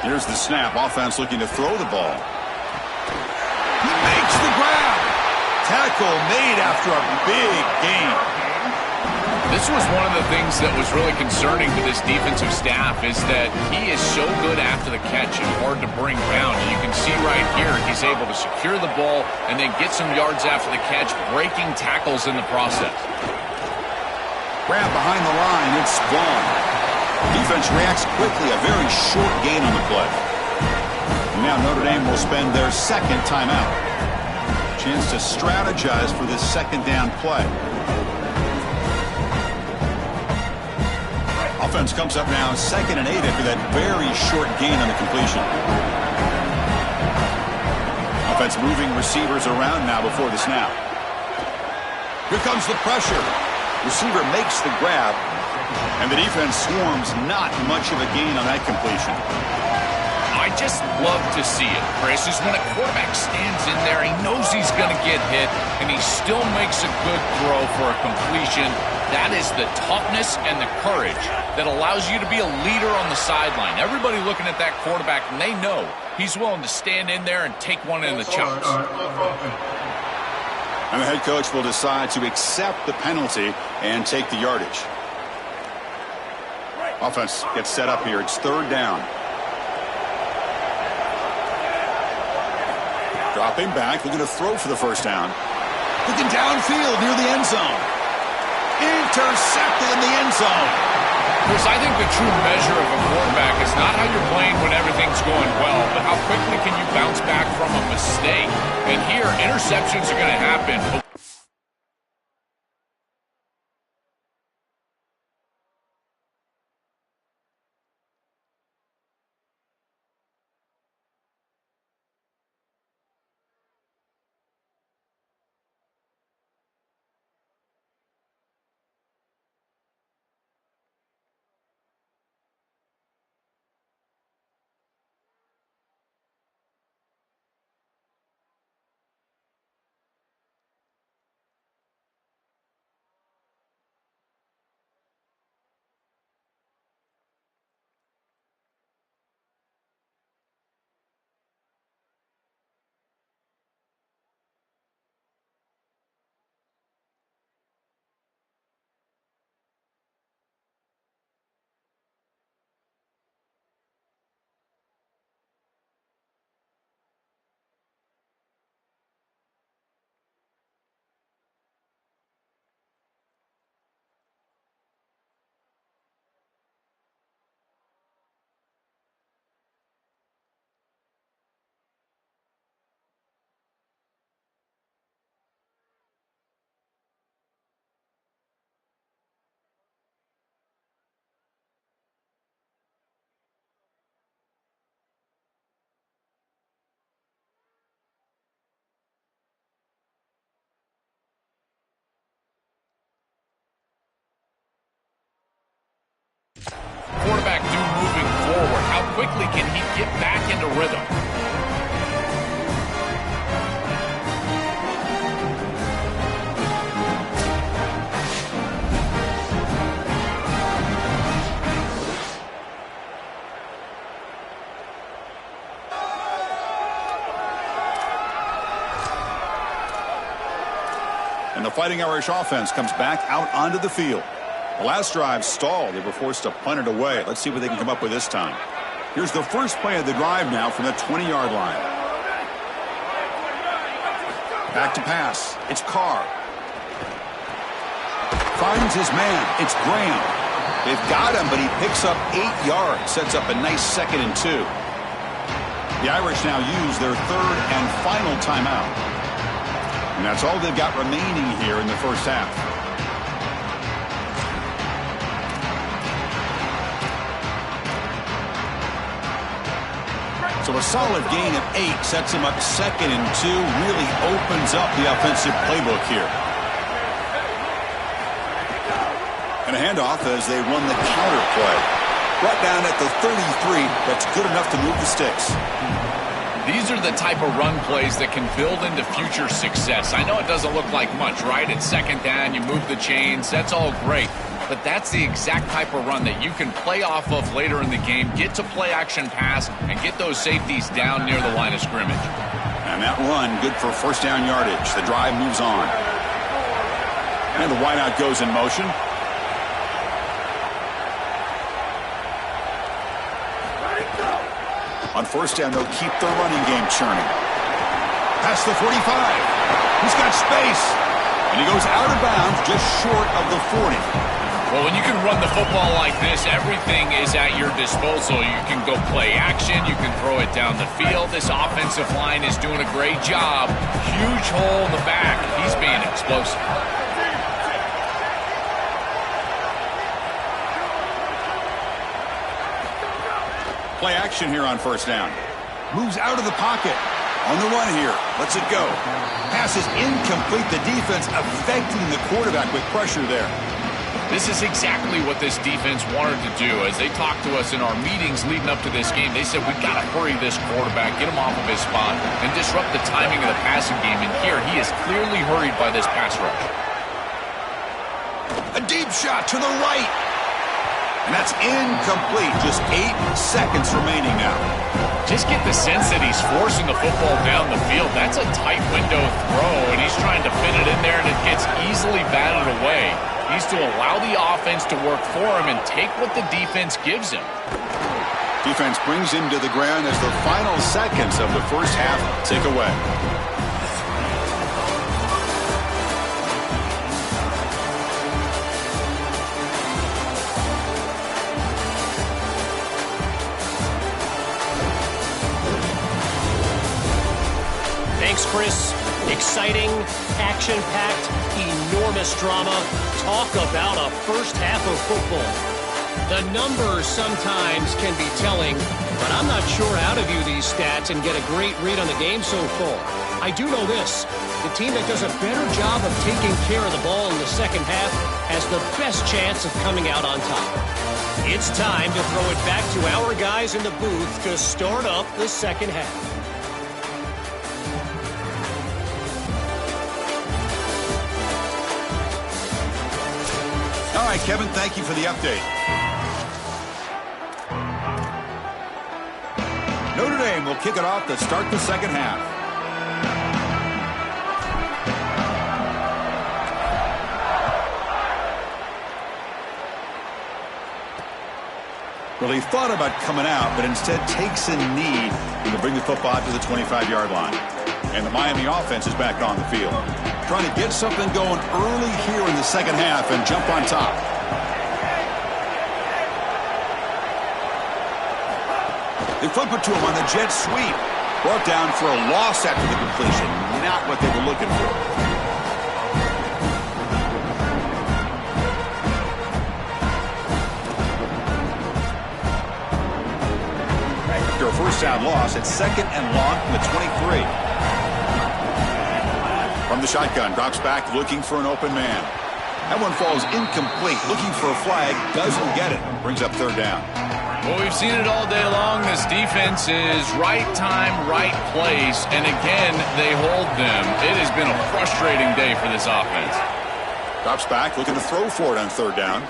Here's the snap. Offense looking to throw the ball. He makes the grab. Tackle made after a big gain. This was one of the things that was really concerning to this defensive staff, is that he is so good after the catch and hard to bring down. And you can see right here, he's able to secure the ball and then get some yards after the catch, breaking tackles in the process. Grab behind the line. It's Vaughn. Defense reacts quickly. A very short gain on the play. And now Notre Dame will spend their 2nd timeout. Chance to strategize for this 2nd down play. Offense comes up now 2nd and 8 after that very short gain on the completion. Offense moving receivers around now before the snap. Here comes the pressure. Receiver makes the grab. And the defense swarms. Not much of a gain on that completion. I just love to see it, Chris, is when a quarterback stands in there, he knows he's going to get hit, and he still makes a good throw for a completion. That is the toughness and the courage that allows you to be a leader on the sideline. Everybody looking at that quarterback, and they know he's willing to stand in there and take one in the chops. And the head coach will decide to accept the penalty and take the yardage. Offense gets set up here. It's third down. Dropping back, looking to throw for the first down. Looking downfield near the end zone. Intercepted in the end zone. Chris, I think the true measure of a quarterback is not how you're playing when everything's going well, but how quickly can you bounce back from a mistake. And here, interceptions are going to happen. Quarterback do moving forward. How quickly can he get back into rhythm? And the Fighting Irish offense comes back out onto the field. The last drive stalled. They were forced to punt it away. Let's see what they can come up with this time. Here's the first play of the drive now from the 20-yard line. Back to pass. It's Carr. Finds his man. It's Graham. They've got him, but he picks up 8 yards. Sets up a nice 2nd and 2. The Irish now use their third and final timeout. And that's all they've got remaining here in the first half. So a solid gain of 8 sets him up 2nd and 2. Really opens up the offensive playbook here. And a handoff as they run the counter play. Brought down at the 33. That's good enough to move the sticks. These are the type of run plays that can build into future success. I know it doesn't look like much, right? It's 2nd down, you move the chains, that's all great. But that's the exact type of run that you can play off of later in the game, get to play action pass, and get those safeties down near the line of scrimmage. And that run, good for first down yardage. The drive moves on. And the wideout goes in motion. On first down, they'll keep their running game churning. Past the 45. He's got space. And he goes out of bounds just short of the 40. Well, when you can run the football like this, everything is at your disposal. You can go play action. You can throw it down the field. This offensive line is doing a great job. Huge hole in the back. He's being explosive. Play action here on first down. Moves out of the pocket. On the run here. Lets it go. Pass is incomplete. The defense affecting the quarterback with pressure there. This is exactly what this defense wanted to do. As they talked to us in our meetings leading up to this game, they said, we've got to hurry this quarterback, get him off of his spot, and disrupt the timing of the passing game. And here, he is clearly hurried by this pass rush. A deep shot to the right. And that's incomplete. Just 8 seconds remaining now. Just get the sense that he's forcing the football down the field. That's a tight window throw, and he's trying to fit it He's to allow the offense to work for him and take what the defense gives him. Defense brings him to the ground as the final seconds of the first half tick away. Thanks, Chris. Exciting, action-packed, enormous drama. Talk about a first half of football. The numbers sometimes can be telling, but I'm not sure how to view these stats and get a great read on the game so far. I do know this. The team that does a better job of taking care of the ball in the second half has the best chance of coming out on top. It's time to throw it back to our guys in the booth to start up the second half. All right, Kevin, thank you for the update. Notre Dame will kick it off to start the second half. Well, he thought about coming out, but instead takes a knee to bring the football out to the 25-yard line. And the Miami offense is back on the field, trying to get something going early here in the second half and jump on top. They flip it to him on the jet sweep. Brought down for a loss after the completion. Not what they were looking for. After a first down loss, it's second and long from the 23. From the shotgun, drops back looking for an open man. That one falls incomplete, looking for a flag, doesn't get it. Brings up third down. Well, we've seen it all day long. This defense is right time, right place, and again, they hold them. It has been a frustrating day for this offense. Drops back, looking to throw for it on third down.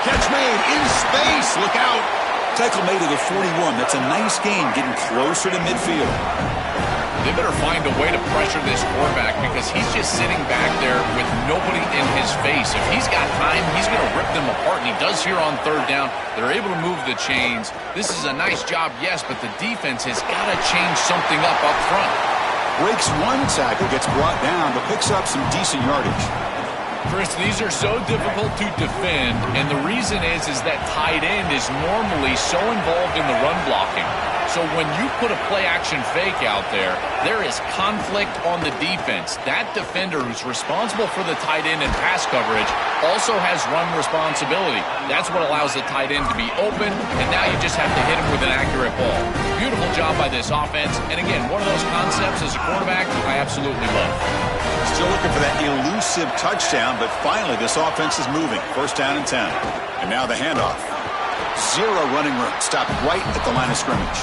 Catch made in space. Look out. Tackle made at the 41. That's a nice gain, getting closer to midfield. They better find a way to pressure this quarterback because he's just sitting back there with nobody in his face. If he's got time, he's going to rip them apart, and he does here on third down. They're able to move the chains. This is a nice job, yes, but the defense has got to change something up front. Breaks one tackle, gets brought down, but picks up some decent yardage. Chris, these are so difficult to defend, and the reason is that tight end is normally so involved in the run blocking. So when you put a play-action fake out there, there is conflict on the defense. That defender who's responsible for the tight end and pass coverage also has run responsibility. That's what allows the tight end to be open, and now you just have to hit him with an accurate ball. Beautiful job by this offense, and again, one of those concepts as a quarterback I absolutely love. Still looking for that elusive touchdown, but finally this offense is moving. First down and 10. And now the handoff. Zero running room. Stopped right at the line of scrimmage.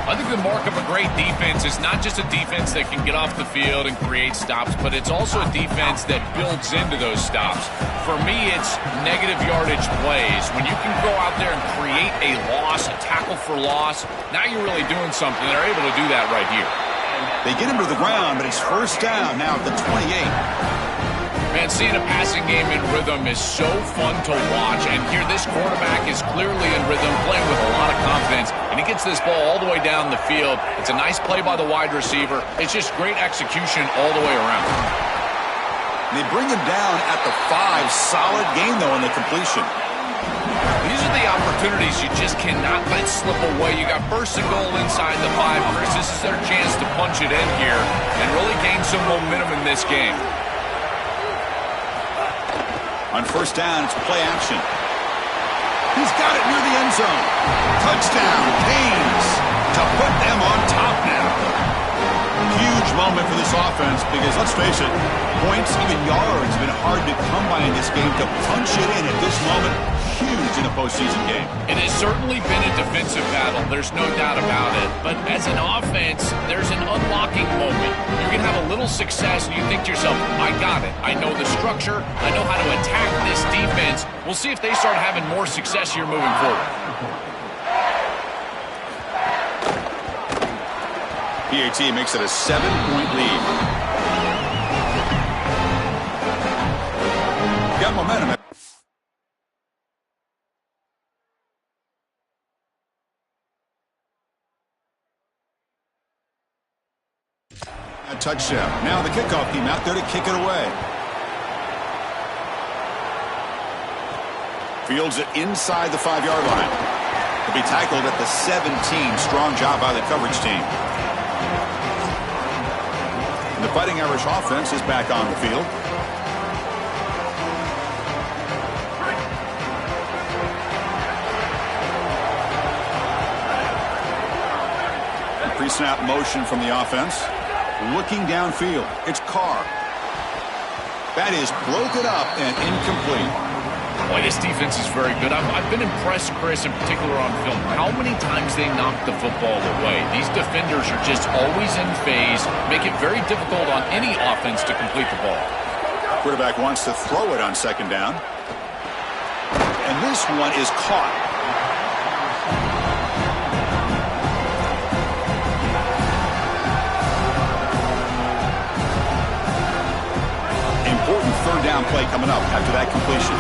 I think the mark of a great defense is not just a defense that can get off the field and create stops, but it's also a defense that builds into those stops. For me, it's negative yardage plays. When you can go out there and create a loss, a tackle for loss, now you're really doing something. They're able to do that right here. They get him to the ground, but it's first down now at the 28. Man, seeing a passing game in rhythm is so fun to watch, and here this quarterback is clearly in rhythm, playing with a lot of confidence, and he gets this ball all the way down the field. It's a nice play by the wide receiver. It's just great execution all the way around. They bring him down at the 5. Solid gain, though, on the completion. These are the opportunities you just cannot let slip away. You got first and goal inside the 5. Chris, this is their chance to punch it in here and really gain some momentum in this game. On first down, it's play action. He's got it near the end zone. Touchdown, Canes, to put them on top now. Huge moment for this offense because, let's face it, points, even yards, have been hard to come by in this game. To punch it in at this moment, huge in a postseason game. It has certainly been a defensive battle. There's no doubt about it. But as an offense, there's an unlocking moment. You can have a little success and you think to yourself, I got it. I know the structure. I know how to attack this defense. We'll see if they start having more success here moving forward. PAT makes it a 7-point lead. got momentum. A touchdown. Now the kickoff team out there to kick it away. Fields it inside the 5-yard line. He'll be tackled at the 17. Strong job by the coverage team. And the Fighting Irish offense is back on the field. Pre-snap motion from the offense. Looking downfield. It's Carr. That is broken up and incomplete. Boy, this defense is very good. I've been impressed, Chris, in particular on film, how many times they knock the football away. These defenders are just always in phase, make it very difficult on any offense to complete the ball. Quarterback wants to throw it on second down. And this one is caught. Important third down play coming up after that completion.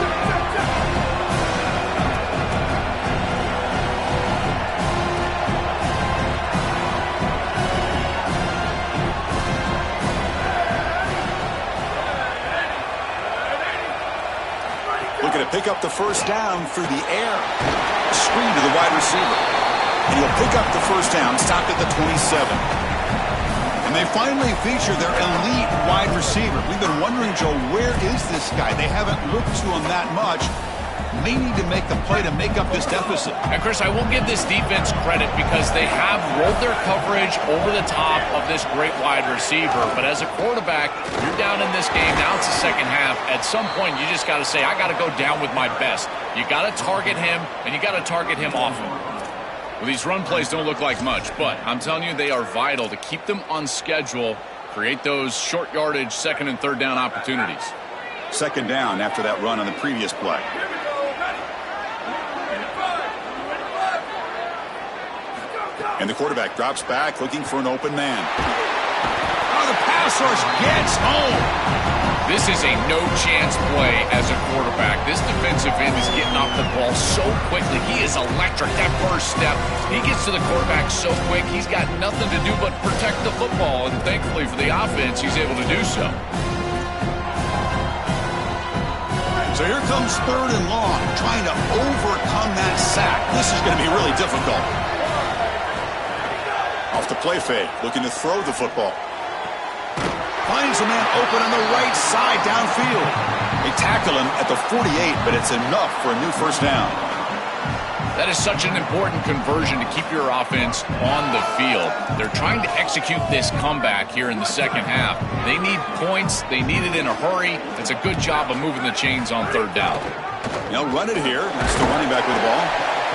Looking to pick up the first down through the air. Screen to the wide receiver. And he'll pick up the first down, stopped at the 27. And they finally feature their elite wide receiver. We've been wondering, Joe, where is this guy? They haven't looked to him that much. They need to make the play to make up this deficit. And, Chris, I will give this defense credit because they have rolled their coverage over the top of this great wide receiver. But as a quarterback, you're down in this game. Now it's the second half. At some point, you just got to say, I got to go down with my best. You got to target him, and you got to target him often. Well, these run plays don't look like much, but I'm telling you, they are vital to keep them on schedule, create those short yardage second and third down opportunities. Second down after that run on the previous play. And the quarterback drops back looking for an open man. Oh, the pass rush gets home. This is a no-chance play as a quarterback. This defensive end is getting off the ball so quickly. He is electric. That first step, he gets to the quarterback so quick, he's got nothing to do but protect the football. And thankfully for the offense, he's able to do so. So here comes third and long, trying to overcome that sack. This is going to be really difficult. Off the play fake, looking to throw the football. Finds a man open on the right side downfield. They tackle him at the 48, but it's enough for a new first down. That is such an important conversion to keep your offense on the field. They're trying to execute this comeback here in the second half. They need points. They need it in a hurry. It's a good job of moving the chains on third down. They'll run it here. That's the running back with the ball.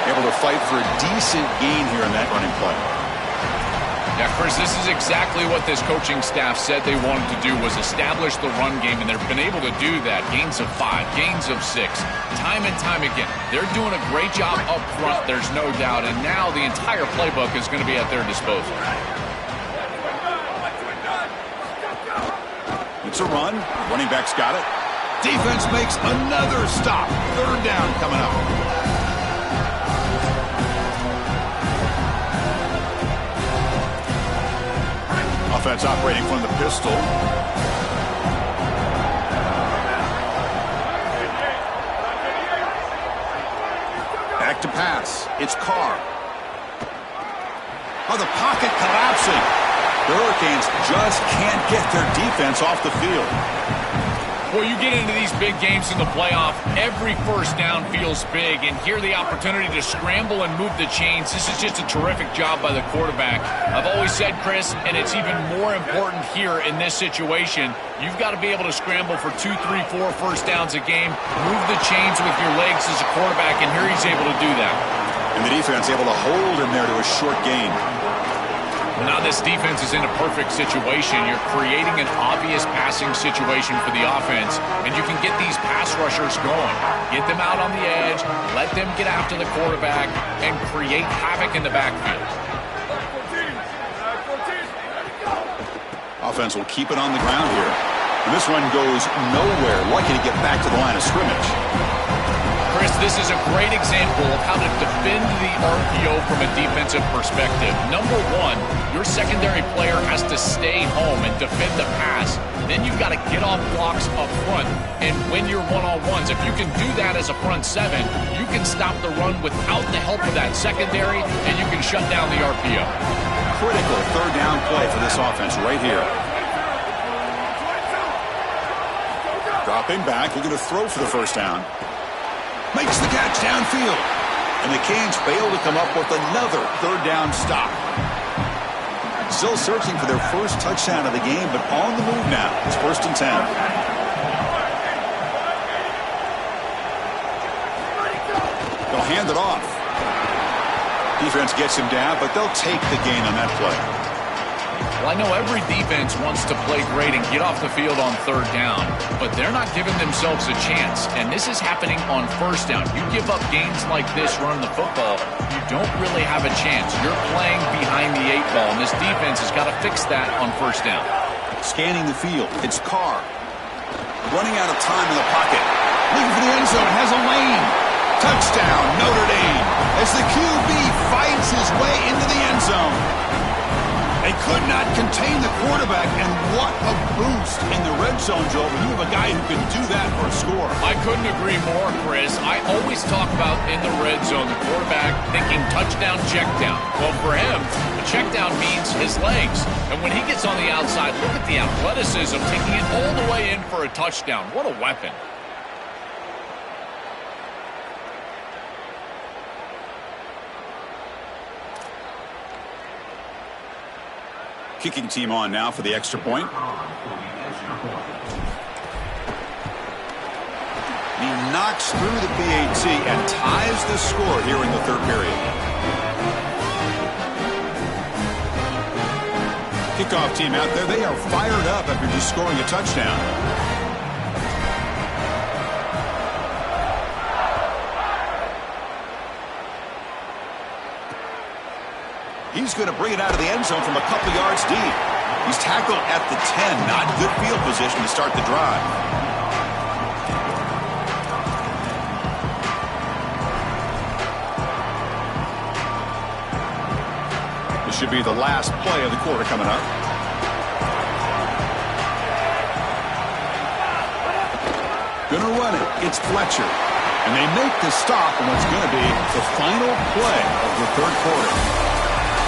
Able to fight for a decent gain here in that running play. Yeah, Chris, this is exactly what this coaching staff said they wanted to do, was establish the run game, and they've been able to do that. Gains of 5, gains of 6, time and time again. They're doing a great job up front, there's no doubt, and now the entire playbook is going to be at their disposal. It's a run. Running back's got it. Defense makes another stop. Third down coming up. Offense operating from the pistol. Back to pass. It's Carr. Oh, the pocket collapsing. The Hurricanes just can't get their defense off the field. Well, you get into these big games in the playoff, every first down feels big, and here the opportunity to scramble and move the chains. This is just a terrific job by the quarterback. I've always said, Chris, and it's even more important here in this situation, you've got to be able to scramble for 2, 3, 4 first downs a game, move the chains with your legs as a quarterback, and here he's able to do that. And the defense able to hold him there to a short gain. Now this defense is in a perfect situation. You're creating an obvious passing situation for the offense, and you can get these pass rushers going. Get them out on the edge, let them get after the quarterback, and create havoc in the backfield. Offense will keep it on the ground here. And this one goes nowhere. Lucky to get back to the line of scrimmage. Chris, this is a great example of how to defend the RPO from a defensive perspective. Number one, your secondary player has to stay home and defend the pass. Then you've got to get off blocks up front and win your one-on-ones. If you can do that as a front seven, you can stop the run without the help of that secondary, and you can shut down the RPO. Critical third down play for this offense right here. Dropping back, looking to throw for the first down. Makes the catch downfield. And the Canes fail to come up with another third down stop. Still searching for their first touchdown of the game, but on the move now. It's 1st and 10. They'll hand it off. Defense gets him down, but they'll take the gain on that play. Well, I know every defense wants to play great and get off the field on third down, but they're not giving themselves a chance, and this is happening on first down. You give up gains like this running the football, you don't really have a chance. You're playing behind the 8 ball, and this defense has got to fix that on first down. Scanning the field, it's Carr. Running out of time in the pocket. Looking for the end zone, has a lane. Touchdown, Notre Dame, as the QB fights his way into the end zone. They could not contain the quarterback, and what a boost in the red zone, Joe. When you have a guy who can do that for a score. I couldn't agree more, Chris. I always talk about in the red zone, the quarterback thinking touchdown, check down. Well, for him, a check down means his legs. And when he gets on the outside, look at the athleticism, taking it all the way in for a touchdown. What a weapon. Kicking team on now for the extra point. He knocks through the PAT and ties the score here in the third period. Kickoff team out there, they are fired up after just scoring a touchdown. He's going to bring it out of the end zone from a couple yards deep. He's tackled at the 10. Not good field position to start the drive. This should be the last play of the quarter coming up. Gonna run it. It's Fletcher. And they make the stop on what's going to be the final play of the third quarter.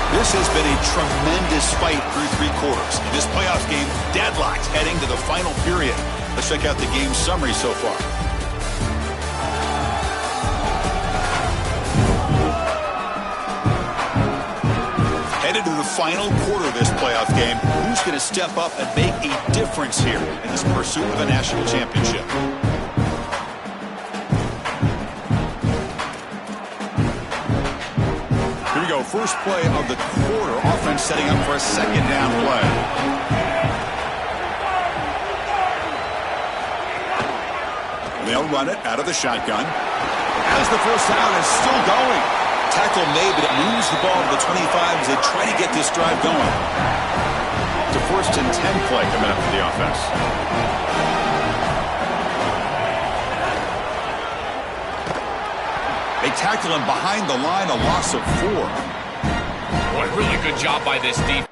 This has been a tremendous fight through 3 quarters. In this playoff game, deadlocked heading to the final period. Let's check out the game summary so far. Headed to the final quarter of this playoff game, who's going to step up and make a difference here in this pursuit of a national championship? First play of the quarter. Offense setting up for a second down play. They'll run it out of the shotgun. As the first down is still going. Tackle made, but it moves the ball to the 25 as they try to get this drive going. It's a 1st and 10 play coming up for the offense. They tackle him behind the line, a loss of 4. What a really good job by this defense.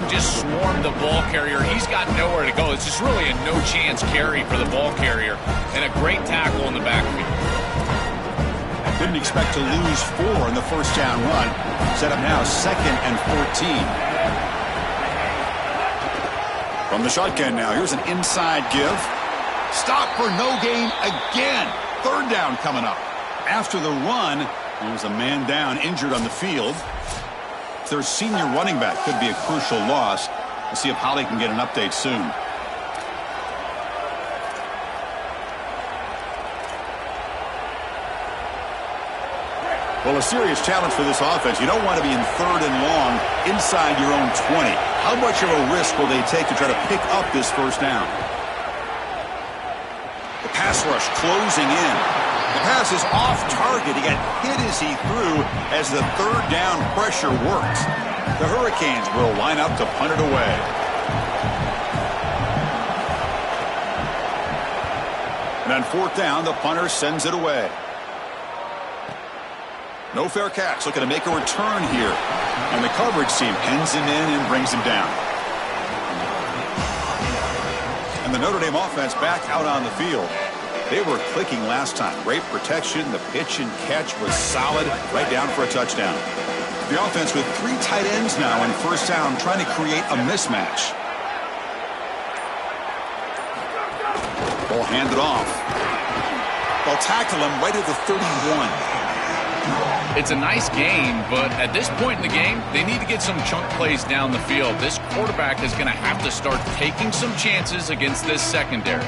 Just swarmed the ball carrier. He's got nowhere to go. It's just really a no-chance carry for the ball carrier. And a great tackle in the backfield. Didn't expect to lose 4 in the first down run. Set up now 2nd and 14. From the shotgun now, here's an inside give. Stop for no gain again. Third down coming up. After the run, there's a man down, injured on the field. Their senior running back could be a crucial loss. We'll see if Holly can get an update soon. Well, a serious challenge for this offense. You don't want to be in third and long inside your own 20. How much of a risk will they take to try to pick up this first down? The pass rush closing in. The pass is off target. He got hit as he threw as the third down pressure works. The Hurricanes will line up to punt it away. And on fourth down, the punter sends it away. No fair catch, looking to make a return here. And the coverage team pins him in and brings him down. And the Notre Dame offense back out on the field. They were clicking last time. Great protection. The pitch and catch was solid. Right down for a touchdown. The offense with 3 tight ends now in first down, trying to create a mismatch. Ball handed off. They'll tackle him right at the 31. It's a nice game, but at this point in the game, they need to get some chunk plays down the field. This quarterback is going to have to start taking some chances against this secondary.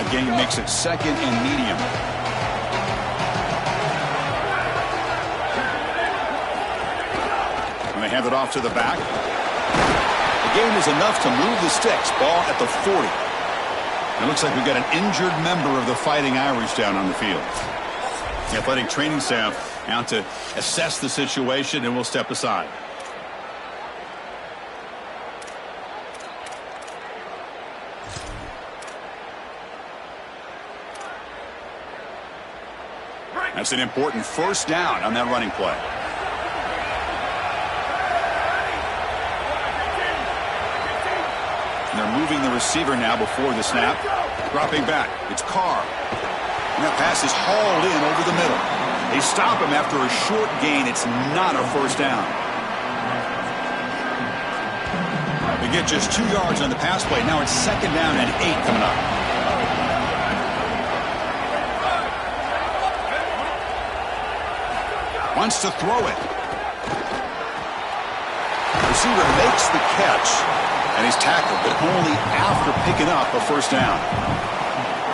Again, makes it second and medium. And they hand it off to the back. The gain is enough to move the sticks. Ball at the 40. It looks like we've got an injured member of the Fighting Irish down on the field. The athletic training staff out to assess the situation, and we'll step aside. That's an important first down on that running play. And they're moving the receiver now before the snap. Dropping back. It's Carr. And that pass is hauled in over the middle. They stop him after a short gain. It's not a first down. They get just 2 yards on the pass play. Now it's second down and 8 coming up. Wants to throw it. Receiver makes the catch, and he's tackled, but only after picking up a first down.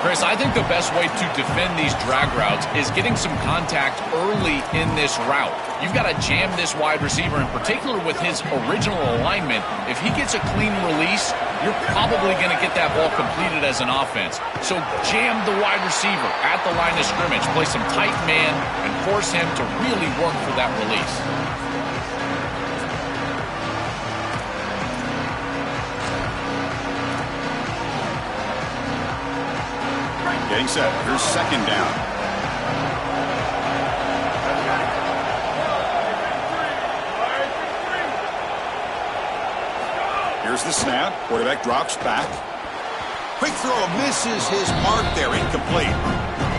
Chris, I think the best way to defend these drag routes is getting some contact early in this route. You've got to jam this wide receiver, in particular with his original alignment. If he gets a clean release, you're probably going to get that ball completed as an offense. So jam the wide receiver at the line of scrimmage, play some tight man, and force him to really work for that release. Getting set. Here's second down. Here's the snap. Quarterback drops back. Quick throw misses his mark there. Incomplete.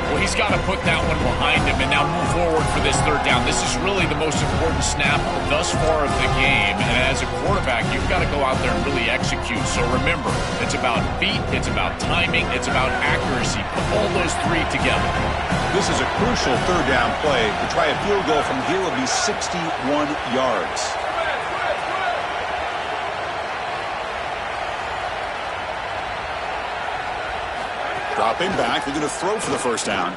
Well, he's got to put that one behind him and now move forward for this third down. This is really the most important snap thus far of the game. And as a quarterback, you've got to go out there and really execute. So remember, it's about feet, it's about timing, it's about accuracy. Put all those 3 together. This is a crucial third down play. To try a field goal from here will be 61 yards. Dropping back, they're going to throw for the first down.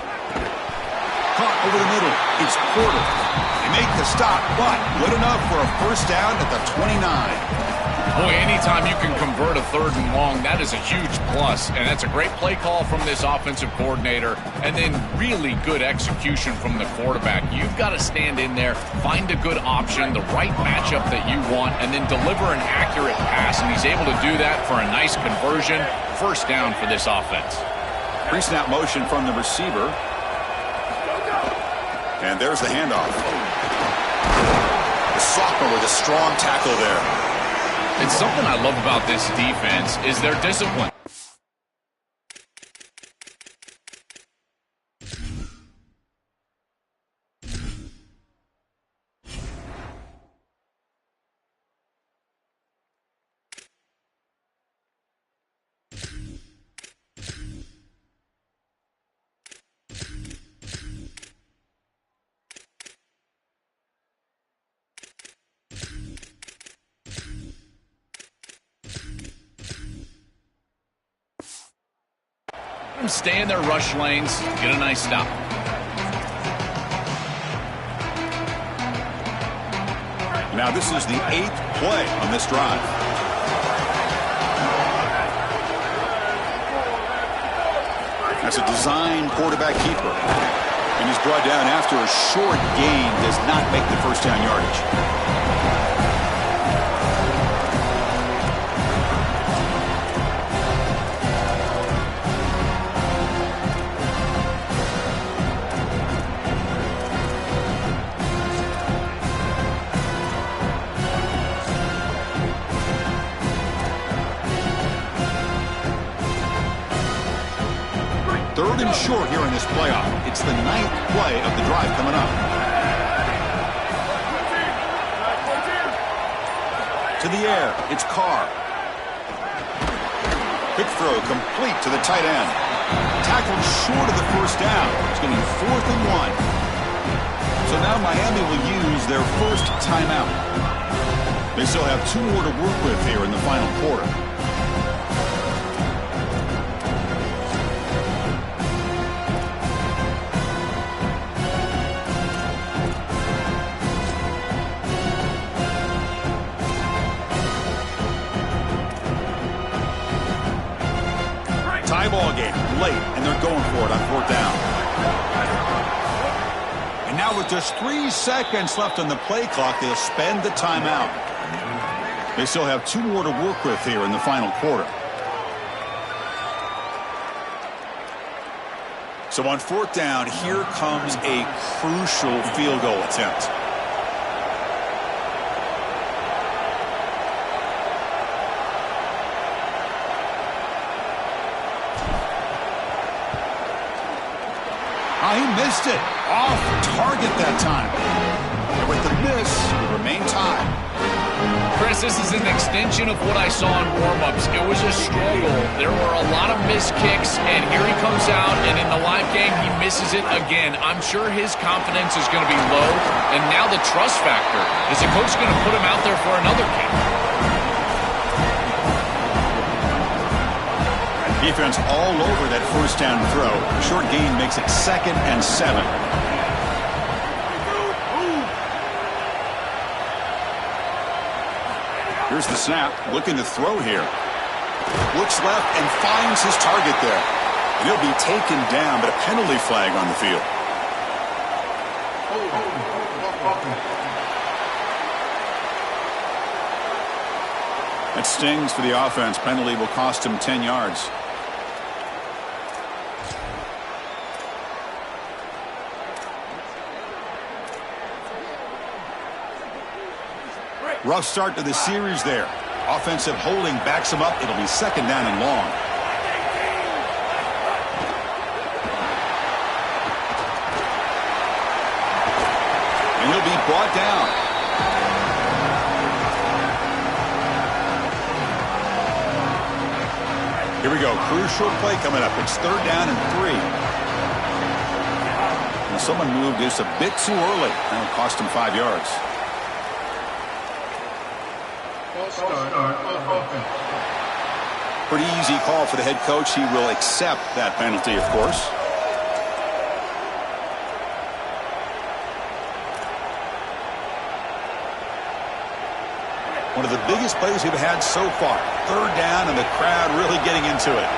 Caught over the middle. It's Porter. They make the stop, but good enough for a first down at the 29. Boy, anytime you can convert a third and long, that is a huge plus. And that's a great play call from this offensive coordinator. And then really good execution from the quarterback. You've got to stand in there, find a good option, the right matchup that you want, and then deliver an accurate pass. And he's able to do that for a nice conversion. First down for this offense. Pre-snap motion from the receiver. And there's the handoff. The sophomore with a strong tackle there. It's something I love about this defense is their discipline. them stay in their rush lanes, get a nice stop. Now this is the 8th play on this drive. That's a design quarterback keeper. And he's brought down after a short gain, does not make the first down yardage. Third and short here in this playoff. It's the 9th play of the drive coming up. To the air, it's Carr. Quick throw complete to the tight end. Tackled short of the first down. It's going to be 4th and 1. So now Miami will use their first timeout. They still have 2 more to work with here in the final quarter. Tie ball game late, and they're going for it on 4th down. And now with just 3 seconds left on the play clock, they'll spend the timeout. They still have 2 more to work with here in the final quarter. So on 4th down, here comes a crucial field goal attempt. He missed it. Off target that time. And with the miss, we remain tied. Chris, this is an extension of what I saw in warm-ups. It was a struggle. There were a lot of missed kicks, and here he comes out, and in the live game, he misses it again. I'm sure his confidence is going to be low, and now the trust factor. Is the coach going to put him out there for another kick? Defense all over that first down throw. Short gain makes it 2nd and 7. Here's the snap. Looking to throw here. Looks left and finds his target there. And he'll be taken down, but a penalty flag on the field. That stings for the offense. Penalty will cost him 10 yards. Rough start to the series there. Offensive holding backs him up. It'll be 2nd down and long. And he'll be brought down. Here we go. Crucial play coming up. It's 3rd down and 3. And someone moved this a bit too early. That'll cost him 5 yards. Pretty easy call for the head coach. He will accept that penalty, of course. One of the biggest plays we've had so far. 3rd down, and the crowd really getting into it.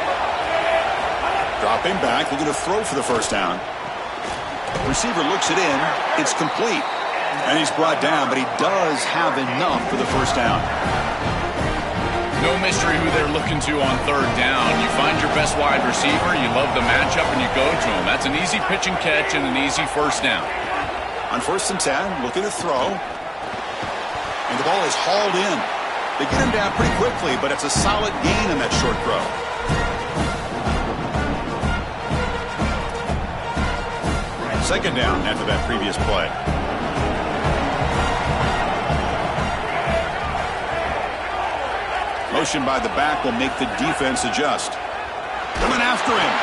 Dropping back, looking to throw for the first down. Receiver looks it in. It's complete. And he's brought down, but he does have enough for the first down. No mystery who they're looking to on 3rd down. You find your best wide receiver, you love the matchup, and you go to him. That's an easy pitch and catch and an easy first down. On 1st and 10, looking to throw. And the ball is hauled in. They get him down pretty quickly, but it's a solid gain in that short throw. Second down after that previous play. Motion by the back will make the defense adjust. Coming after him.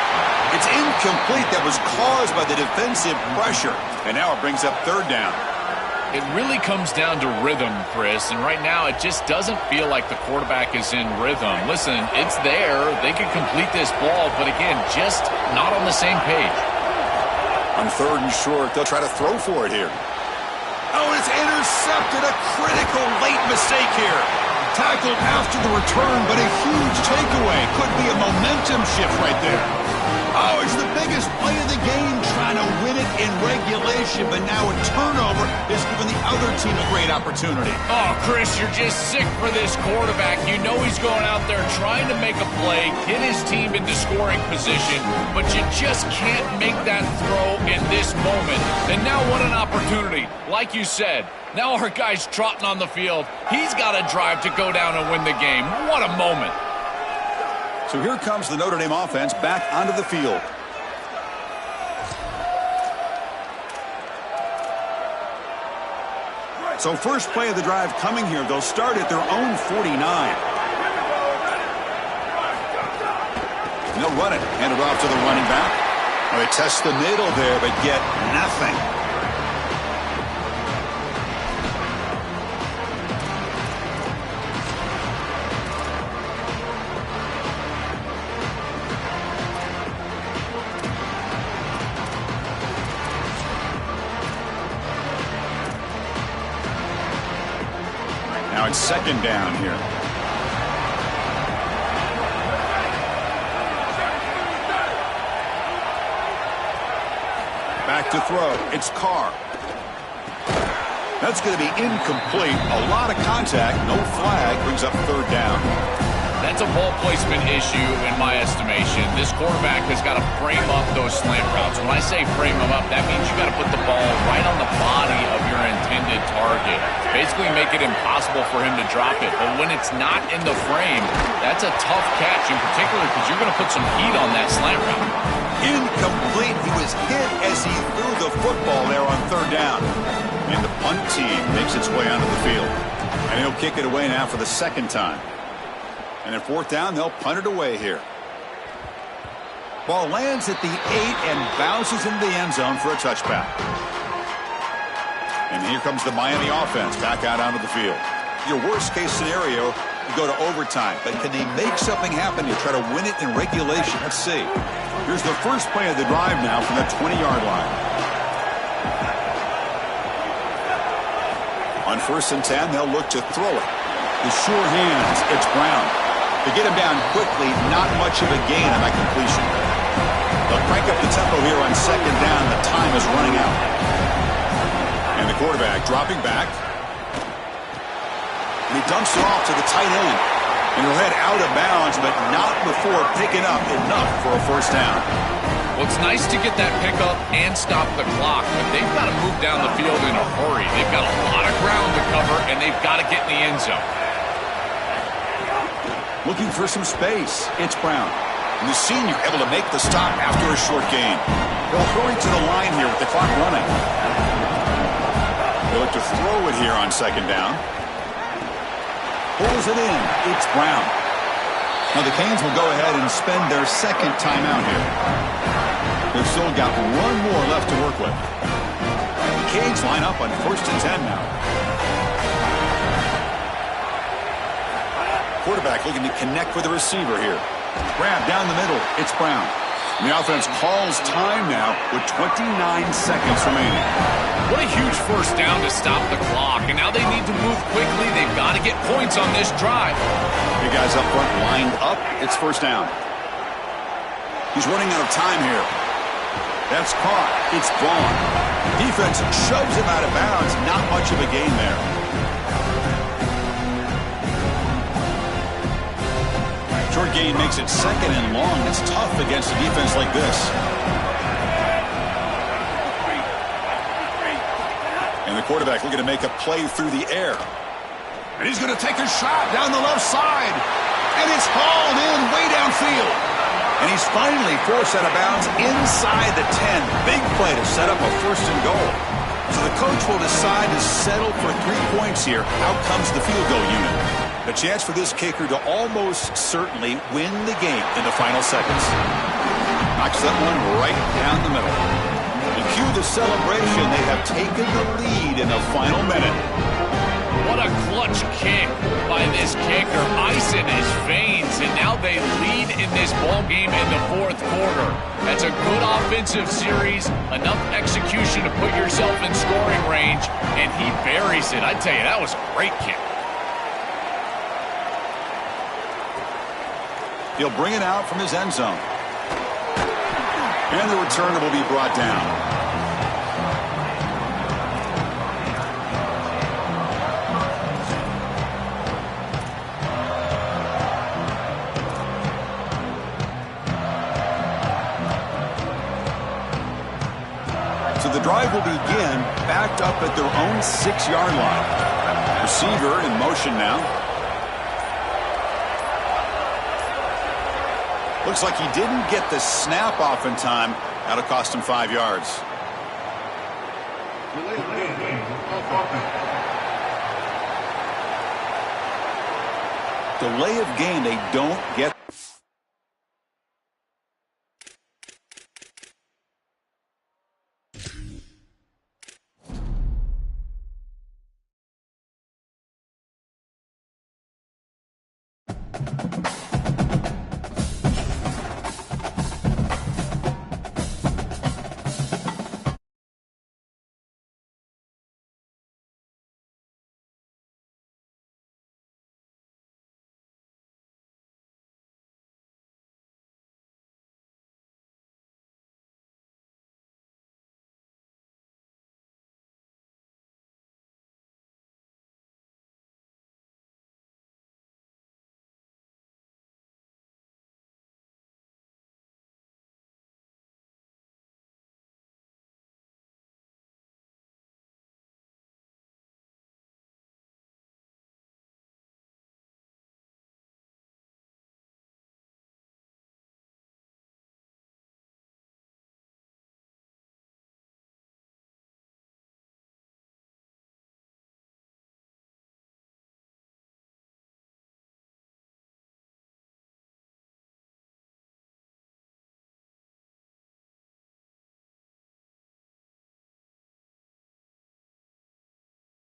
It's incomplete. That was caused by the defensive pressure. And now it brings up 3rd down. It really comes down to rhythm, Chris, and right now it just doesn't feel like the quarterback is in rhythm. Listen, it's there. They can complete this ball, but again, just not on the same page. On 3rd and short, they'll try to throw for it here. Oh, it's intercepted. A critical late mistake here. Tackled after the return, but a huge takeaway. Could be a momentum shift right there. Oh, it's the biggest play of the game, trying to win it in regulation, but now a turnover is giving the other team a great opportunity. Oh, Chris, you're just sick for this quarterback. You know he's going out there trying to make a play, get his team into scoring position, but you just can't make that throw in this moment. And now what an opportunity. Like you said, now our guy's trotting on the field. He's got a drive to go down and win the game. What a moment. So here comes the Notre Dame offense back onto the field. So first play of the drive coming here. They'll start at their own 49. And they'll run it. Hand it off to the running back. Well, they test the middle there, but get nothing. Now it's 2nd down here. Back to throw. It's Carr. That's going to be incomplete. A lot of contact. No flag. Brings up 3rd down. That's a ball placement issue in my estimation. This quarterback has got to frame up those slant routes. When I say frame them up, that means you got to put the ball right on the body of your intended target. Basically make it impossible for him to drop it. But when it's not in the frame, that's a tough catch, in particular because you're going to put some heat on that slant route. Incomplete. He was hit as he threw the football there on 3rd down. And the punt team makes its way onto the field. And he'll kick it away now for the 2nd time. And at 4th down, they'll punt it away here. Ball lands at the 8 and bounces into the end zone for a touchback. And here comes the Miami offense back out onto the field. Your worst case scenario, you go to overtime. But can they make something happen to try to win it in regulation? Let's see. Here's the first play of the drive now from the 20-yard line. On 1st and 10, they'll look to throw it. The sure hands, it's Brown. To get him down quickly, not much of a gain on that completion. They'll crank up the tempo here on 2nd down. The time is running out. And the quarterback dropping back. And he dumps it off to the tight end. And he'll head out of bounds, but not before picking up enough for a 1st down. Well, it's nice to get that pickup and stop the clock, but they've got to move down the field in a hurry. They've got a lot of ground to cover, and they've got to get in the end zone. Looking for some space. It's Brown. And the senior able to make the stop after a short gain. They'll hurry to the line here with the clock running. They look to throw it here on 2nd down. Pulls it in. It's Brown. Now the Canes will go ahead and spend their 2nd timeout here. They've still got one more left to work with. The Canes line up on 1st and 10 now. Quarterback looking to connect with the receiver here. Grab down the middle. It's Brown. And the offense calls time now with 29 seconds remaining. What a huge 1st down to stop the clock. And now they need to move quickly. They've got to get points on this drive. Big guys up front lined up. It's 1st down. He's running out of time here. That's caught. It's gone. Defense shoves him out of bounds. Not much of a gain there. Short gain makes it 2nd and long. It's tough against a defense like this. And the quarterback looking to make a play through the air. And he's going to take a shot down the left side. And it's hauled in way downfield. And he's finally forced out of bounds inside the 10. Big play to set up a 1st and goal. So the coach will decide to settle for 3 points here. Out comes the field goal unit. A chance for this kicker to almost certainly win the game in the final seconds. Knocks that one right down the middle. He Cue the celebration. They have taken the lead in the final minute. What a clutch kick by this kicker. Ice in his veins, and now they lead in this ball game in the fourth quarter. That's a good offensive series, enough execution to put yourself in scoring range, and he buries it. I tell you, that was a great kick. He'll bring it out from his end zone. And the return will be brought down. So the drive will begin backed up at their own 6-yard line. Receiver in motion now. Looks like he didn't get the snap off in time. That'll cost him 5 yards. Delay of game, they don't get